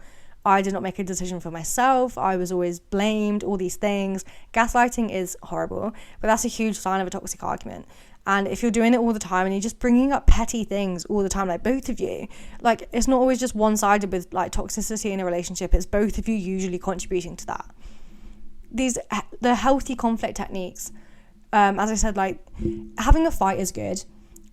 I did not make a decision for myself, I was always blamed, all these things. Gaslighting is horrible, but that's a huge sign of a toxic argument. And if you're doing it all the time and you're just bringing up petty things all the time, like both of you, like it's not always just one-sided with like toxicity in a relationship, it's both of you usually contributing to that. The healthy conflict techniques, as I said, like having a fight is good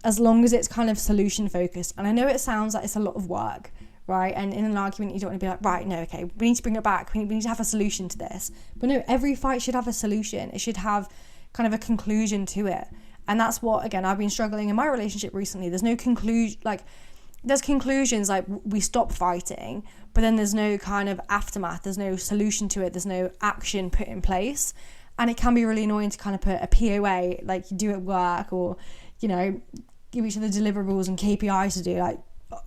as long as it's kind of solution focused. And I know it sounds like it's a lot of work, right? And in an argument you don't want to be like, right, no, okay, we need to bring it back, we need to have a solution to this. But no, every fight should have a solution. It should have kind of a conclusion to it. And that's what, again, I've been struggling in my relationship recently. There's no conclusion, like there's conclusions, like we stop fighting, but then there's no kind of aftermath, there's no solution to it, there's no action put in place. And it can be really annoying to kind of put a POA, like you do at work, or, you know, give each other deliverables and KPIs to do. Like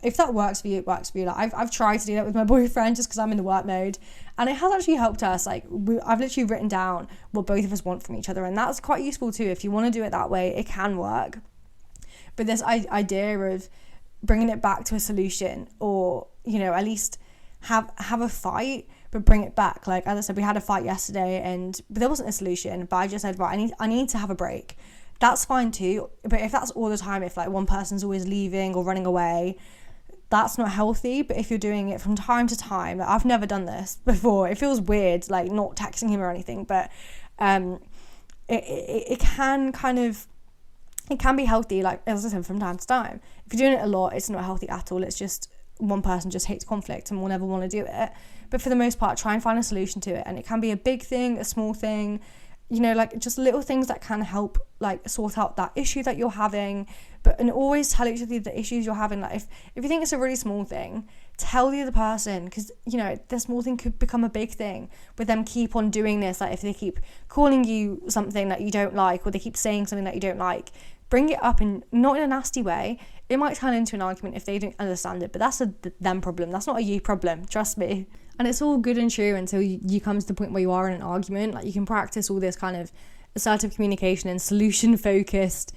if that works for you, it works for you. Like I've tried to do that with my boyfriend just because I'm in the work mode, and it has actually helped us. Like I've literally written down what both of us want from each other, and that's quite useful too. If you want to do it that way, it can work. But this idea of bringing it back to a solution, or, you know, at least have a fight, but bring it back. Like, as I said, we had a fight yesterday, but there wasn't a solution, but I just said, right, I need to have a break. That's fine too, but if that's all the time, if like one person's always leaving or running away, that's not healthy. But if you're doing it from time to time, like, I've never done this before, it feels weird, like not texting him or anything, but it can kind of, it can be healthy, like as I said, from time to time. If you're doing it a lot, it's not healthy at all. It's just one person just hates conflict and will never want to do it. But for the most part, try and find a solution to it, and it can be a big thing, a small thing, you know, like just little things that can help like sort out that issue that you're having. And always tell each other the issues you're having. Like if you think it's a really small thing, tell the other person, because you know the small thing could become a big thing with them keep on doing this. Like if they keep calling you something that you don't like, or they keep saying something that you don't like, bring it up, and not in a nasty way. It might turn into an argument if they don't understand it, but that's a them problem, that's not a you problem, trust me. And it's all good and true until you come to the point where you are in an argument. Like you can practice all this kind of assertive communication and solution focused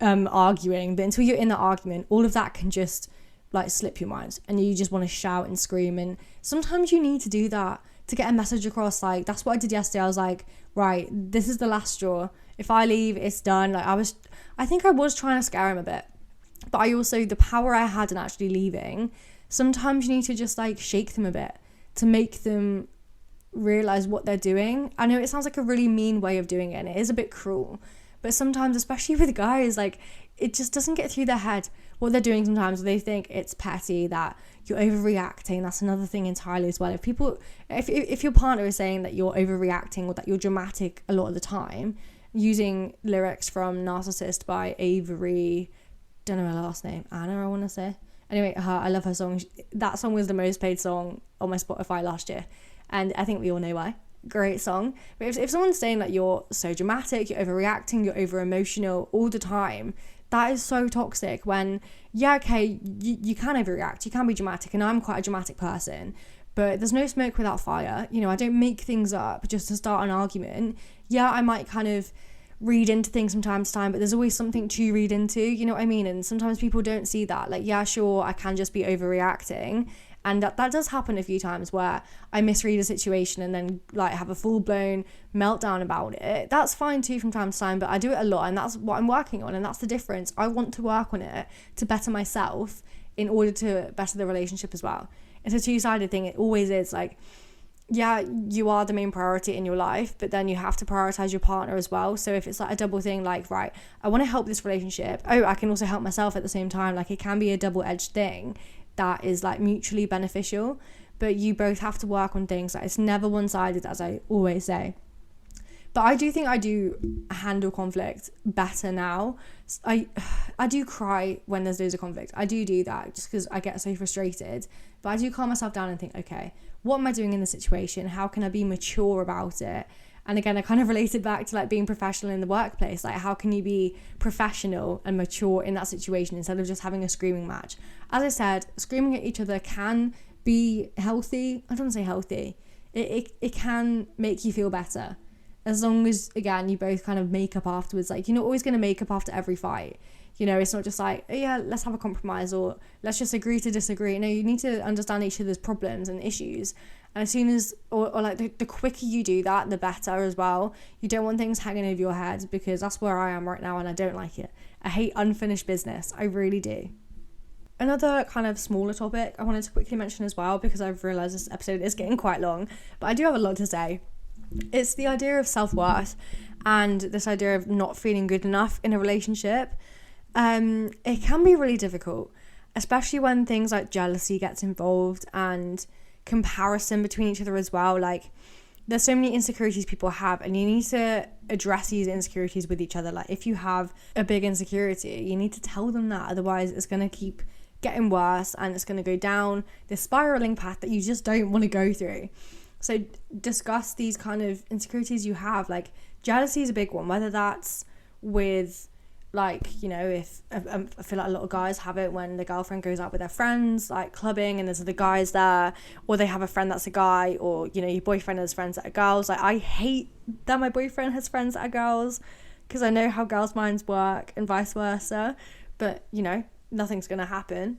arguing, but until you're in the argument, all of that can just like slip your mind, and you just want to shout and scream. And sometimes you need to do that to get a message across. Like that's what I did yesterday. I was like, right, this is the last straw. If I leave, it's done. Like I think I was trying to scare him a bit, but I also, the power I had in actually leaving, sometimes you need to just like shake them a bit to make them realize what they're doing. I know it sounds like a really mean way of doing it, and it is a bit cruel, but sometimes, especially with guys, like it just doesn't get through their head what they're doing. Sometimes they think it's petty, that you're overreacting. That's another thing entirely as well. If your partner is saying that you're overreacting or that you're dramatic a lot of the time, using lyrics from Narcissist by Avery, don't know her last name, Anna I want to say. Anyway, I love her song. That song was the most played song on my Spotify last year, and I think we all know why. Great song. But if someone's saying that you're so dramatic, you're overreacting, you're over emotional all the time, that is so toxic. When you can overreact, you can be dramatic, and I'm quite a dramatic person, but there's no smoke without fire. You know, I don't make things up just to start an argument. Yeah, I might kind of read into things from time to time, but there's always something to read into, you know what I mean? And sometimes people don't see that. Like, yeah, sure, I can just be overreacting, and that does happen a few times where I misread a situation and then like have a full-blown meltdown about it. That's fine too from time to time, but I do it a lot, and that's what I'm working on, and that's the difference. I want to work on it to better myself in order to better the relationship as well. It's a two-sided thing. It always is. Like, yeah, you are the main priority in your life, but then you have to prioritize your partner as well. So if it's like a double thing, like, right, I want to help this relationship, I can also help myself at the same time. Like, it can be a double-edged thing that is like mutually beneficial, but you both have to work on things. Like, it's never one-sided, as I always say. But I do think I do handle conflict better now. I do cry when there's loads of conflict. I do that just because I get so frustrated. But I do calm myself down and think, okay, what am I doing in the situation? How can I be mature about it? And again, I kind of related back to like being professional in the workplace. Like, how can you be professional and mature in that situation instead of just having a screaming match? As I said, screaming at each other can be healthy. I don't want to say healthy. It can make you feel better. As long as, again, you both kind of make up afterwards. Like, you're not always going to make up after every fight. You know, it's not just like, oh, yeah, let's have a compromise, or let's just agree to disagree. No, you need to understand each other's problems and issues. And as soon as, or like the quicker you do that, the better as well. You don't want things hanging over your head, because that's where I am right now, and I don't like it. I hate unfinished business. I really do. Another kind of smaller topic I wanted to quickly mention as well, because I've realised this episode is getting quite long, but I do have a lot to say. It's the idea of self-worth and this idea of not feeling good enough in a relationship. It can be really difficult, especially when things like jealousy gets involved and comparison between each other as well. Like, there's so many insecurities people have, and you need to address these insecurities with each other. Like, if you have a big insecurity, you need to tell them that, otherwise it's going to keep getting worse, and it's going to go down this spiraling path that you just don't want to go through. So discuss these kind of insecurities you have. Like, jealousy is a big one, whether that's with, like, you know, if I feel like a lot of guys have it when the girlfriend goes out with their friends, like clubbing, and there's other guys there, or they have a friend that's a guy, or, you know, your boyfriend has friends that are girls. Like, I hate that my boyfriend has friends that are girls, because I know how girls' minds work and vice versa. But, you know, nothing's gonna happen.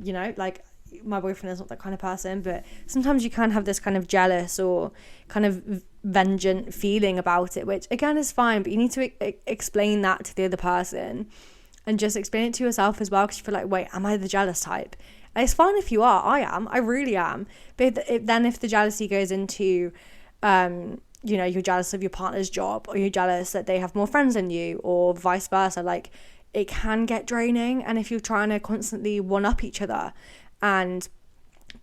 You know, like, my boyfriend is not that kind of person, but sometimes you can have this kind of jealous or kind of vengeant feeling about it, which again is fine, but you need to explain that to the other person and just explain it to yourself as well, because you feel like, wait, am I the jealous type? And it's fine if you are. I really am. But then if the jealousy goes into you know, you're jealous of your partner's job, or you're jealous that they have more friends than you, or vice versa, like, it can get draining. And if you're trying to constantly one up each other and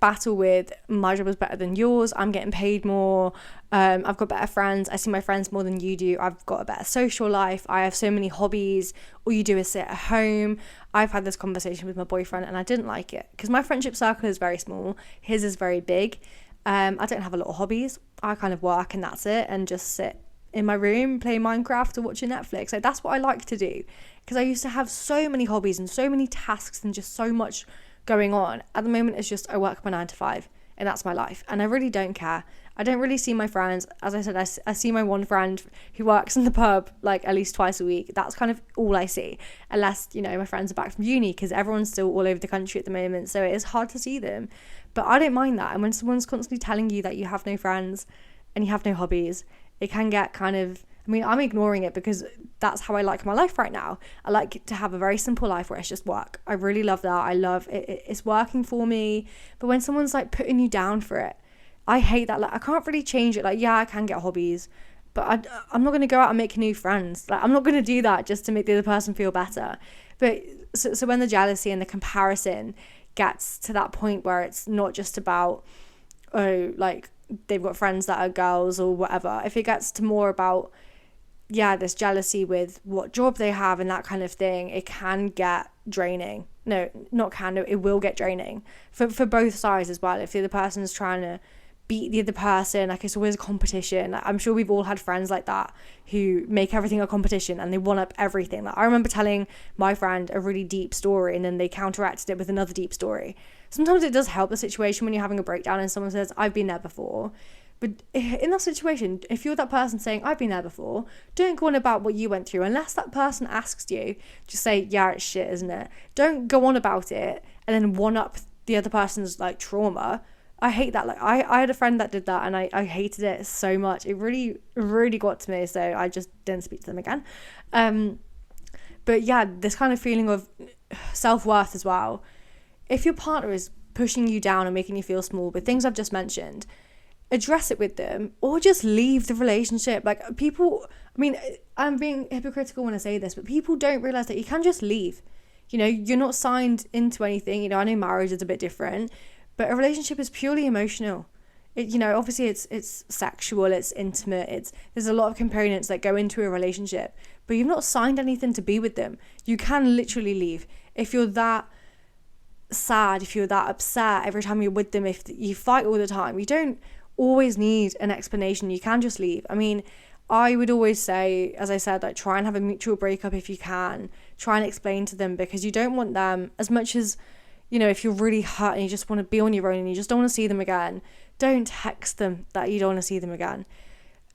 battle with, my job is better than yours, I'm getting paid more, I've got better friends, I see my friends more than you do, I've got a better social life, I have so many hobbies, all you do is sit at home. I've had this conversation with my boyfriend and I didn't like it, because my friendship circle is very small, his is very big. I don't have a lot of hobbies. I kind of work and that's it, and just sit in my room, play Minecraft or watching Netflix. Like, that's what I like to do, because I used to have so many hobbies and so many tasks and just so much going on. At the moment, it's just I work my 9 to 5 and that's my life, and I really don't care. I don't really see my friends. As I said, I see my one friend who works in the pub like at least twice a week. That's kind of all I see, unless, you know, my friends are back from uni, because everyone's still all over the country at the moment, so it is hard to see them. But I don't mind that. And when someone's constantly telling you that you have no friends and you have no hobbies, it can get kind of, I mean, I'm ignoring it because that's how I like my life right now. I like to have a very simple life where it's just work. I really love that. I love it. It's working for me. But when someone's like putting you down for it, I hate that. Like, I can't really change it. Like, yeah, I can get hobbies, but I'm not going to go out and make new friends. Like, I'm not going to do that just to make the other person feel better. But so when the jealousy and the comparison gets to that point where it's not just about, oh, like, they've got friends that are girls or whatever, if it gets to more about, yeah, this jealousy with what job they have and that kind of thing, it can get draining. No, it will get draining for both sides as well. If the other person's trying to beat the other person, like, it's always a competition. Like, I'm sure we've all had friends like that who make everything a competition and they one up everything. Like, I remember telling my friend a really deep story and then they counteracted it with another deep story. Sometimes it does help the situation when you're having a breakdown and someone says, I've been there before. But in that situation, if you're that person saying, I've been there before, don't go on about what you went through unless that person asks you. Just say, yeah, it's shit, isn't it? Don't go on about it and then one up the other person's like trauma. I hate that. Like, I had a friend that did that and I hated it so much. It really, really got to me. So I just didn't speak to them again. But yeah, this kind of feeling of self-worth as well. If your partner is pushing you down and making you feel small with things I've just mentioned, address it with them or just leave the relationship. Like, people, I mean, I'm being hypocritical when I say this, but people don't realize that you can just leave. You know, you're not signed into anything. You know, I know marriage is a bit different, but a relationship is purely emotional. It, you know, obviously it's sexual, it's intimate, there's a lot of components that go into a relationship, but you've not signed anything to be with them. You can literally leave. If you're that sad, if you're that upset every time you're with them, if you fight all the time, you don't always need an explanation. You can just leave. I mean, I would always say, as I said, like, try and have a mutual breakup if you can. Try and explain to them, because you don't want them, as much as, you know, if you're really hurt and you just want to be on your own and you just don't want to see them again, don't text them that you don't want to see them again.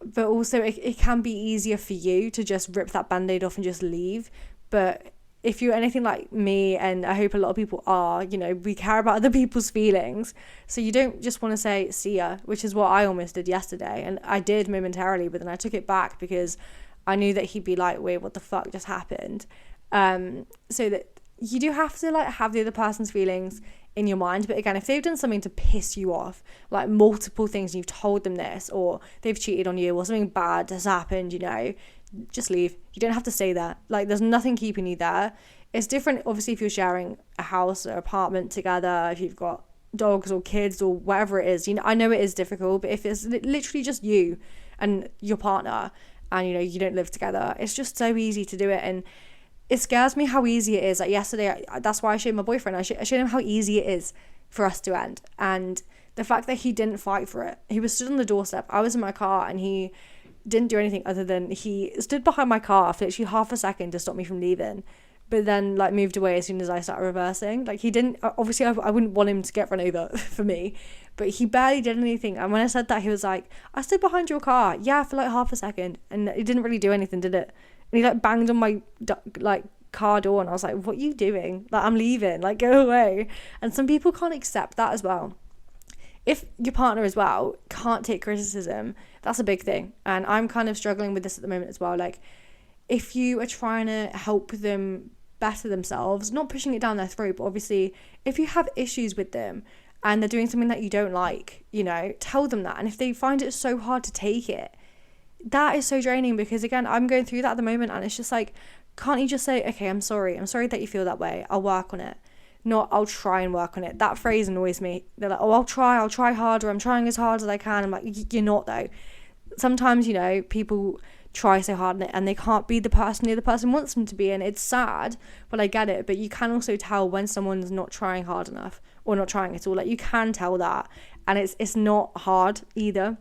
But also it can be easier for you to just rip that band-aid off and just leave. But if you're anything like me, and I hope a lot of people are, you know, we care about other people's feelings. So you don't just want to say, see ya, which is what I almost did yesterday. And I did momentarily, but then I took it back because I knew that he'd be like, wait, what the fuck just happened? So that you do have to, like, have the other person's feelings in your mind. But again, if they've done something to piss you off, like multiple things, and you've told them this, or they've cheated on you, or something bad has happened, you know, just leave. You don't have to stay there. Like, there's nothing keeping you there. It's different, obviously, if you're sharing a house or apartment together, if you've got dogs or kids or whatever it is. You know, I know it is difficult, but if it's literally just you and your partner, and, you know, you don't live together, it's just so easy to do it. And it scares me how easy it is. Like, yesterday, that's why I showed my boyfriend. I showed him how easy it is for us to end. And the fact that he didn't fight for it. He was stood on the doorstep. I was in my car, and he didn't do anything other than he stood behind my car for literally half a second to stop me from leaving, but then, like, moved away as soon as I started reversing. Like, he didn't, obviously I wouldn't want him to get run over for me, but he barely did anything. And when I said that, he was like, I stood behind your car, yeah, for like half a second, and it didn't really do anything, did it? And he, like, banged on my, like, car door and I was like, what are you doing? Like, I'm leaving, like, go away. And some people can't accept that as well. If your partner as well can't take criticism, that's a big thing. And I'm kind of struggling with this at the moment as well. Like, if you are trying to help them better themselves, not pushing it down their throat, but obviously if you have issues with them and they're doing something that you don't like, you know, tell them that. And if they find it so hard to take it, that is so draining, because again, I'm going through that at the moment, and it's just like, can't you just say, okay, I'm sorry that you feel that way, I'll work on it, not I'll try and work on it. That phrase annoys me. They're like, oh, I'll try harder, I'm trying as hard as I can. I'm like, you're not though. Sometimes, you know, people try so hard and they can't be the person the other person wants them to be, and it's sad, but I get it. But you can also tell when someone's not trying hard enough or not trying at all. Like, you can tell that, and it's not hard either.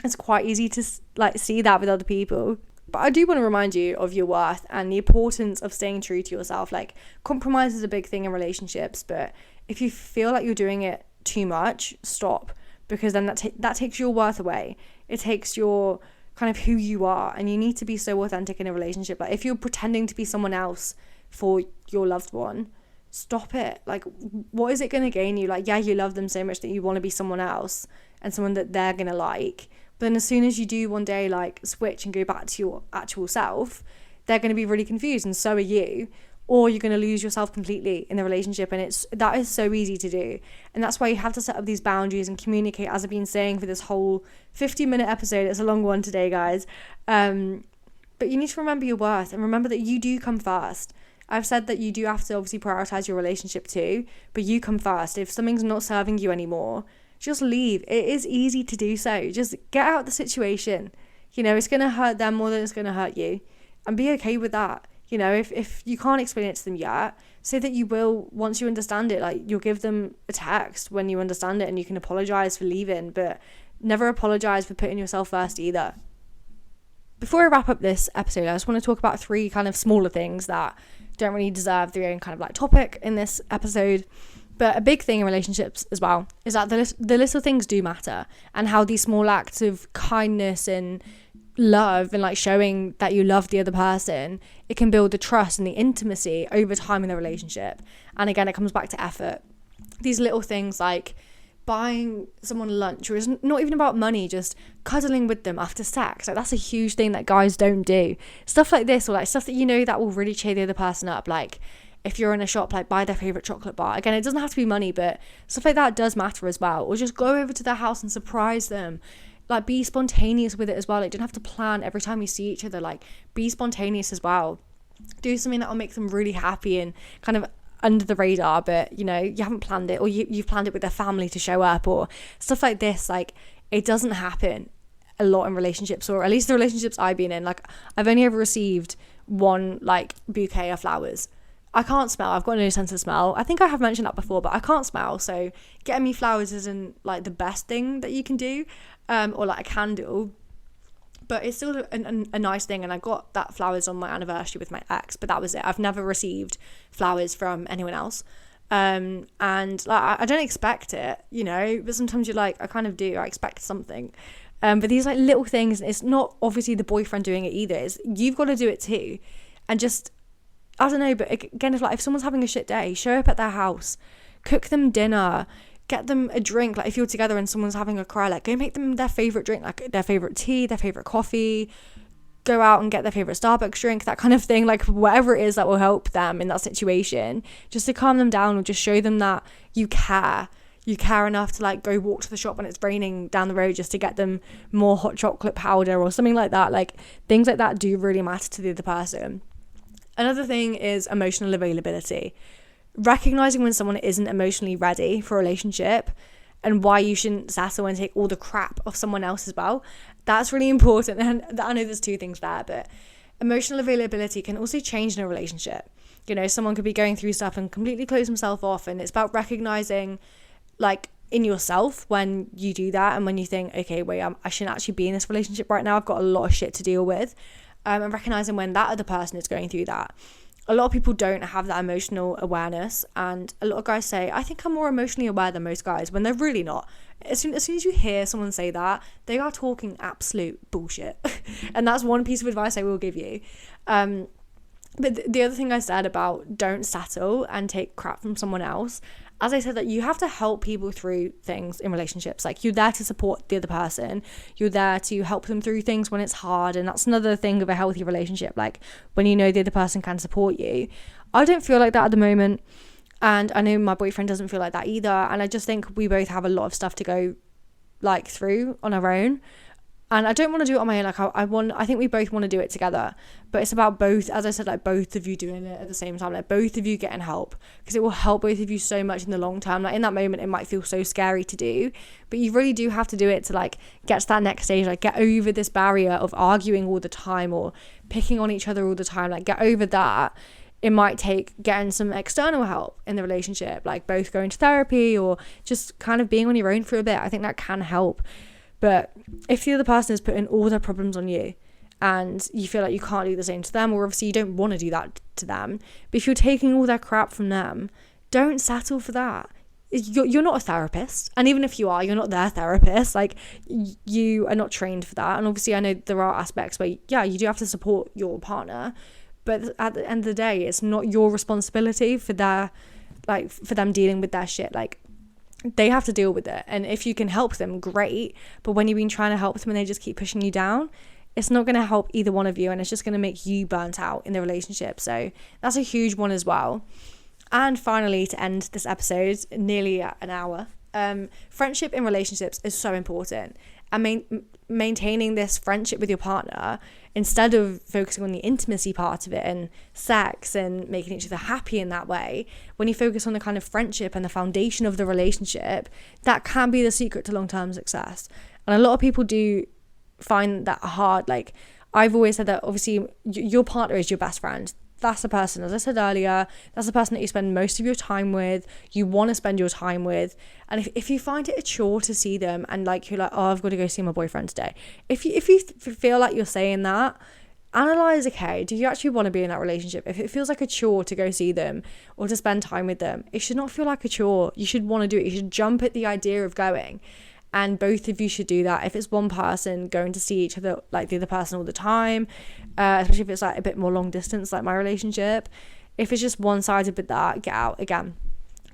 It's quite easy to like see that with other people. But I do want to remind you of your worth and the importance of staying true to yourself. Like, compromise is a big thing in relationships, but if you feel like you're doing it too much, stop, because then that takes your worth away. It takes your kind of who you are, and you need to be so authentic in a relationship. Like, if you're pretending to be someone else for your loved one, stop it. Like, what is it going to gain you? Like, yeah, you love them so much that you want to be someone else and someone that they're going to like. But then as soon as you do one day, like, switch and go back to your actual self, they're going to be really confused, and so are you. Or you're going to lose yourself completely in the relationship, and that is so easy to do. And that's why you have to set up these boundaries and communicate, as I've been saying for this whole 50-minute episode. It's a long one today, guys. But you need to remember your worth, and remember that you do come first. I've said that you do have to obviously prioritize your relationship too, but you come first. If something's not serving you anymore, just leave. It is easy to do so. Just get out of the situation. You know, it's going to hurt them more than it's going to hurt you. And be okay with that. You know, if you can't explain it to them yet, say that you will once you understand it. Like, you'll give them a text when you understand it, and you can apologise for leaving, but never apologise for putting yourself first either. Before I wrap up this episode, I just want to talk about 3 kind of smaller things that don't really deserve their own kind of like topic in this episode. But a big thing in relationships as well is that the little things do matter, and how these small acts of kindness and love and like showing that you love the other person, it can build the trust and the intimacy over time in the relationship. And again, it comes back to effort. These little things like buying someone lunch, or it's not even about money, just cuddling with them after sex. Like, that's a huge thing that guys don't do. Stuff like this, or like stuff that you know that will really cheer the other person up. Like, if you're in a shop, like, buy their favorite chocolate bar. Again, it doesn't have to be money, but stuff like that does matter as well. Or just go over to their house and surprise them. Like, be spontaneous with it as well. Like, don't have to plan every time you see each other. Like, be spontaneous as well. Do something that will make them really happy and kind of under the radar, but you know, you haven't planned it, or you've planned it with their family to show up, or stuff like this. Like, it doesn't happen a lot in relationships, or at least the relationships I've been in. Like, I've only ever received one like bouquet of flowers. I can't smell. I've got no sense of smell. I think I have mentioned that before, but I can't smell. So getting me flowers isn't like the best thing that you can do, or like a candle. But it's still a nice thing. And I got that flowers on my anniversary with my ex, but that was it. I've never received flowers from anyone else. And like, I don't expect it, you know, but sometimes you're like, I kind of do. I expect something. But these like little things, it's not obviously the boyfriend doing it either. It's, you've got to do it too. And just, I don't know, but again, if someone's having a shit day, show up at their house, cook them dinner, get them a drink. Like, if you're together and someone's having a cry, like, go make them their favorite drink, like their favorite tea, their favorite coffee, go out and get their favorite Starbucks drink, that kind of thing. Like, whatever it is that will help them in that situation, just to calm them down, or just show them that you care enough to like go walk to the shop when it's raining down the road just to get them more hot chocolate powder or something like that. Like, things like that do really matter to the other person. Another thing is emotional availability. Recognizing when someone isn't emotionally ready for a relationship, and why you shouldn't settle and take all the crap off someone else as well. That's really important. And I know there's 2 things there, but emotional availability can also change in a relationship. You know, someone could be going through stuff and completely close himself off, and it's about recognizing, like, in yourself when you do that, and when you think, okay, wait, I shouldn't actually be in this relationship right now. I've got a lot of shit to deal with. And recognizing when that other person is going through that. A lot of people don't have that emotional awareness, and a lot of guys say, I think I'm more emotionally aware than most guys, when they're really not. As soon as you hear someone say that, they are talking absolute bullshit. And that's one piece of advice I will give you. But the other thing I said about don't settle and take crap from someone else, as I said, that you have to help people through things in relationships. Like, you're there to support the other person. You're there to help them through things when it's hard. And that's another thing of a healthy relationship. Like, when you know the other person can support you. I don't feel like that at the moment. And I know my boyfriend doesn't feel like that either. And I just think we both have a lot of stuff to go like through on our own. And I don't want to do it on my own. Like, I think we both want to do it together. But it's about both, as I said, like both of you doing it at the same time. Like, both of you getting help. Because it will help both of you so much in the long term. Like, in that moment, it might feel so scary to do. But you really do have to do it to, like, get to that next stage. Like, get over this barrier of arguing all the time or picking on each other all the time. Like, get over that. It might take getting some external help in the relationship. Like, both going to therapy or just kind of being on your own for a bit. I think that can help. But if the other person is putting all their problems on you and you feel like you can't do the same to them, or obviously you don't want to do that to them, but if you're taking all their crap from them, don't settle for that. You're not a therapist. And even if you are, you're not their therapist. Like, you are not trained for that. And obviously I know there are aspects where, yeah, you do have to support your partner. But at the end of the day, it's not your responsibility for them dealing with their shit. Like, they have to deal with it. And if you can help them, great. But when you've been trying to help them and they just keep pushing you down, it's not going to help either one of you. And it's just going to make you burnt out in the relationship. So that's a huge one as well. And finally, to end this episode, nearly an hour, friendship in relationships is so important. And maintaining this friendship with your partner, instead of focusing on the intimacy part of it and sex and making each other happy in that way, when you focus on the kind of friendship and the foundation of the relationship, that can be the secret to long-term success. And a lot of people do find that hard. Like, I've always said that obviously your partner is your best friend. That's the person, as I said earlier, that's the person that you spend most of your time with, you want to spend your time with. And if you find it a chore to see them and like, you're like, oh, I've got to go see my boyfriend today. If you feel like you're saying that, analyze, okay, do you actually want to be in that relationship? If it feels like a chore to go see them or to spend time with them, it should not feel like a chore. You should want to do it. You should jump at the idea of going. And both of you should do that. If it's one person going to see each other, like the other person all the time, especially if it's like a bit more long distance, like my relationship, if it's just one-sided with that, get out. Again,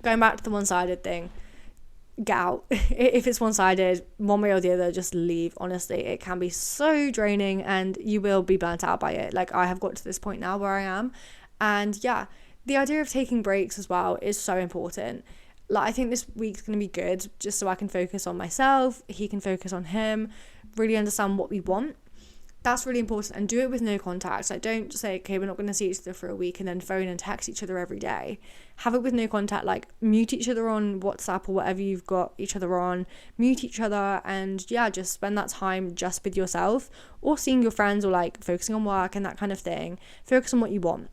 going back to the one-sided thing, get out. If it's one-sided, one way or the other, just leave. Honestly, it can be so draining and you will be burnt out by it. Like, I have got to this point now where I am. And yeah, the idea of taking breaks as well is so important. Like, I think this week's going to be good just so I can focus on myself, he can focus on him, really understand what we want. That's really important. And do it with no contact. Like, don't say, okay, we're not going to see each other for a week and then phone and text each other every day. Have it with no contact. Like, mute each other on WhatsApp or whatever you've got each other on. Mute each other and yeah, just spend that time just with yourself or seeing your friends or like focusing on work and that kind of thing. Focus on what you want.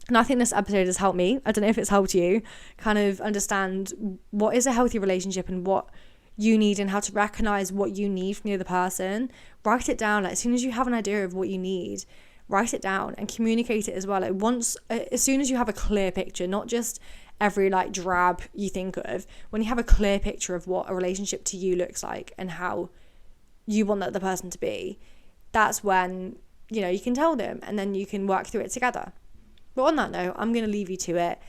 And I think this episode has helped me. I don't know if it's helped you kind of understand what is a healthy relationship and what you need and how to recognize what you need from the other person. Write it down. Like, as soon as you have an idea of what you need, write it down and communicate it as well. Like, as soon as you have a clear picture, not just every like drab you think of, when you have a clear picture of what a relationship to you looks like and how you want that other person to be, that's when, you know, you can tell them and then you can work through it together. But on that note, I'm going to leave you to it.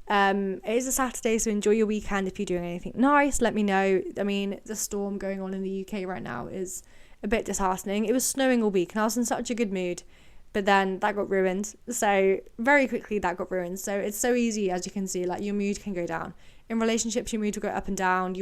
It is a Saturday, so enjoy your weekend. If you're doing anything nice, let me know. I mean, the storm going on in the UK right now is a bit disheartening. It was snowing all week and I was in such a good mood, but then that got ruined. So very quickly that got ruined. So it's so easy, as you can see, like your mood can go down. In relationships, your mood will go up and down.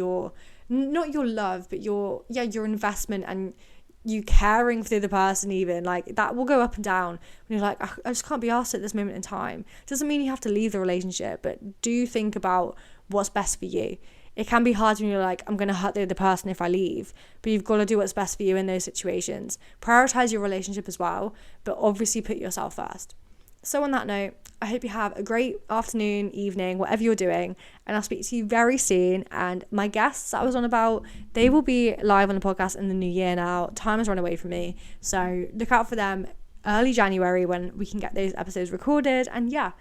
Not your love, but your investment and you caring for the other person, even like that will go up and down when you're like, I just can't be asked at this moment in time. Doesn't mean you have to leave the relationship, but do think about what's best for you. It can be hard when you're like, I'm going to hurt the other person if I leave, but you've got to do what's best for you in those situations. Prioritize your relationship as well, but obviously put yourself first. So on that note, I hope you have a great afternoon, evening, whatever you're doing, and I'll speak to you very soon. And my guests that I was on about, they will be live on the podcast in the new year now. Time has run away from me, so look out for them early January when we can get those episodes recorded. And yeah,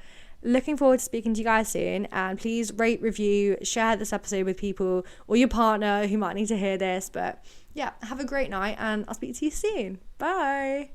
looking forward to speaking to you guys soon. And please rate, review, share this episode with people or your partner who might need to hear this. But yeah, have a great night and I'll speak to you soon. Bye.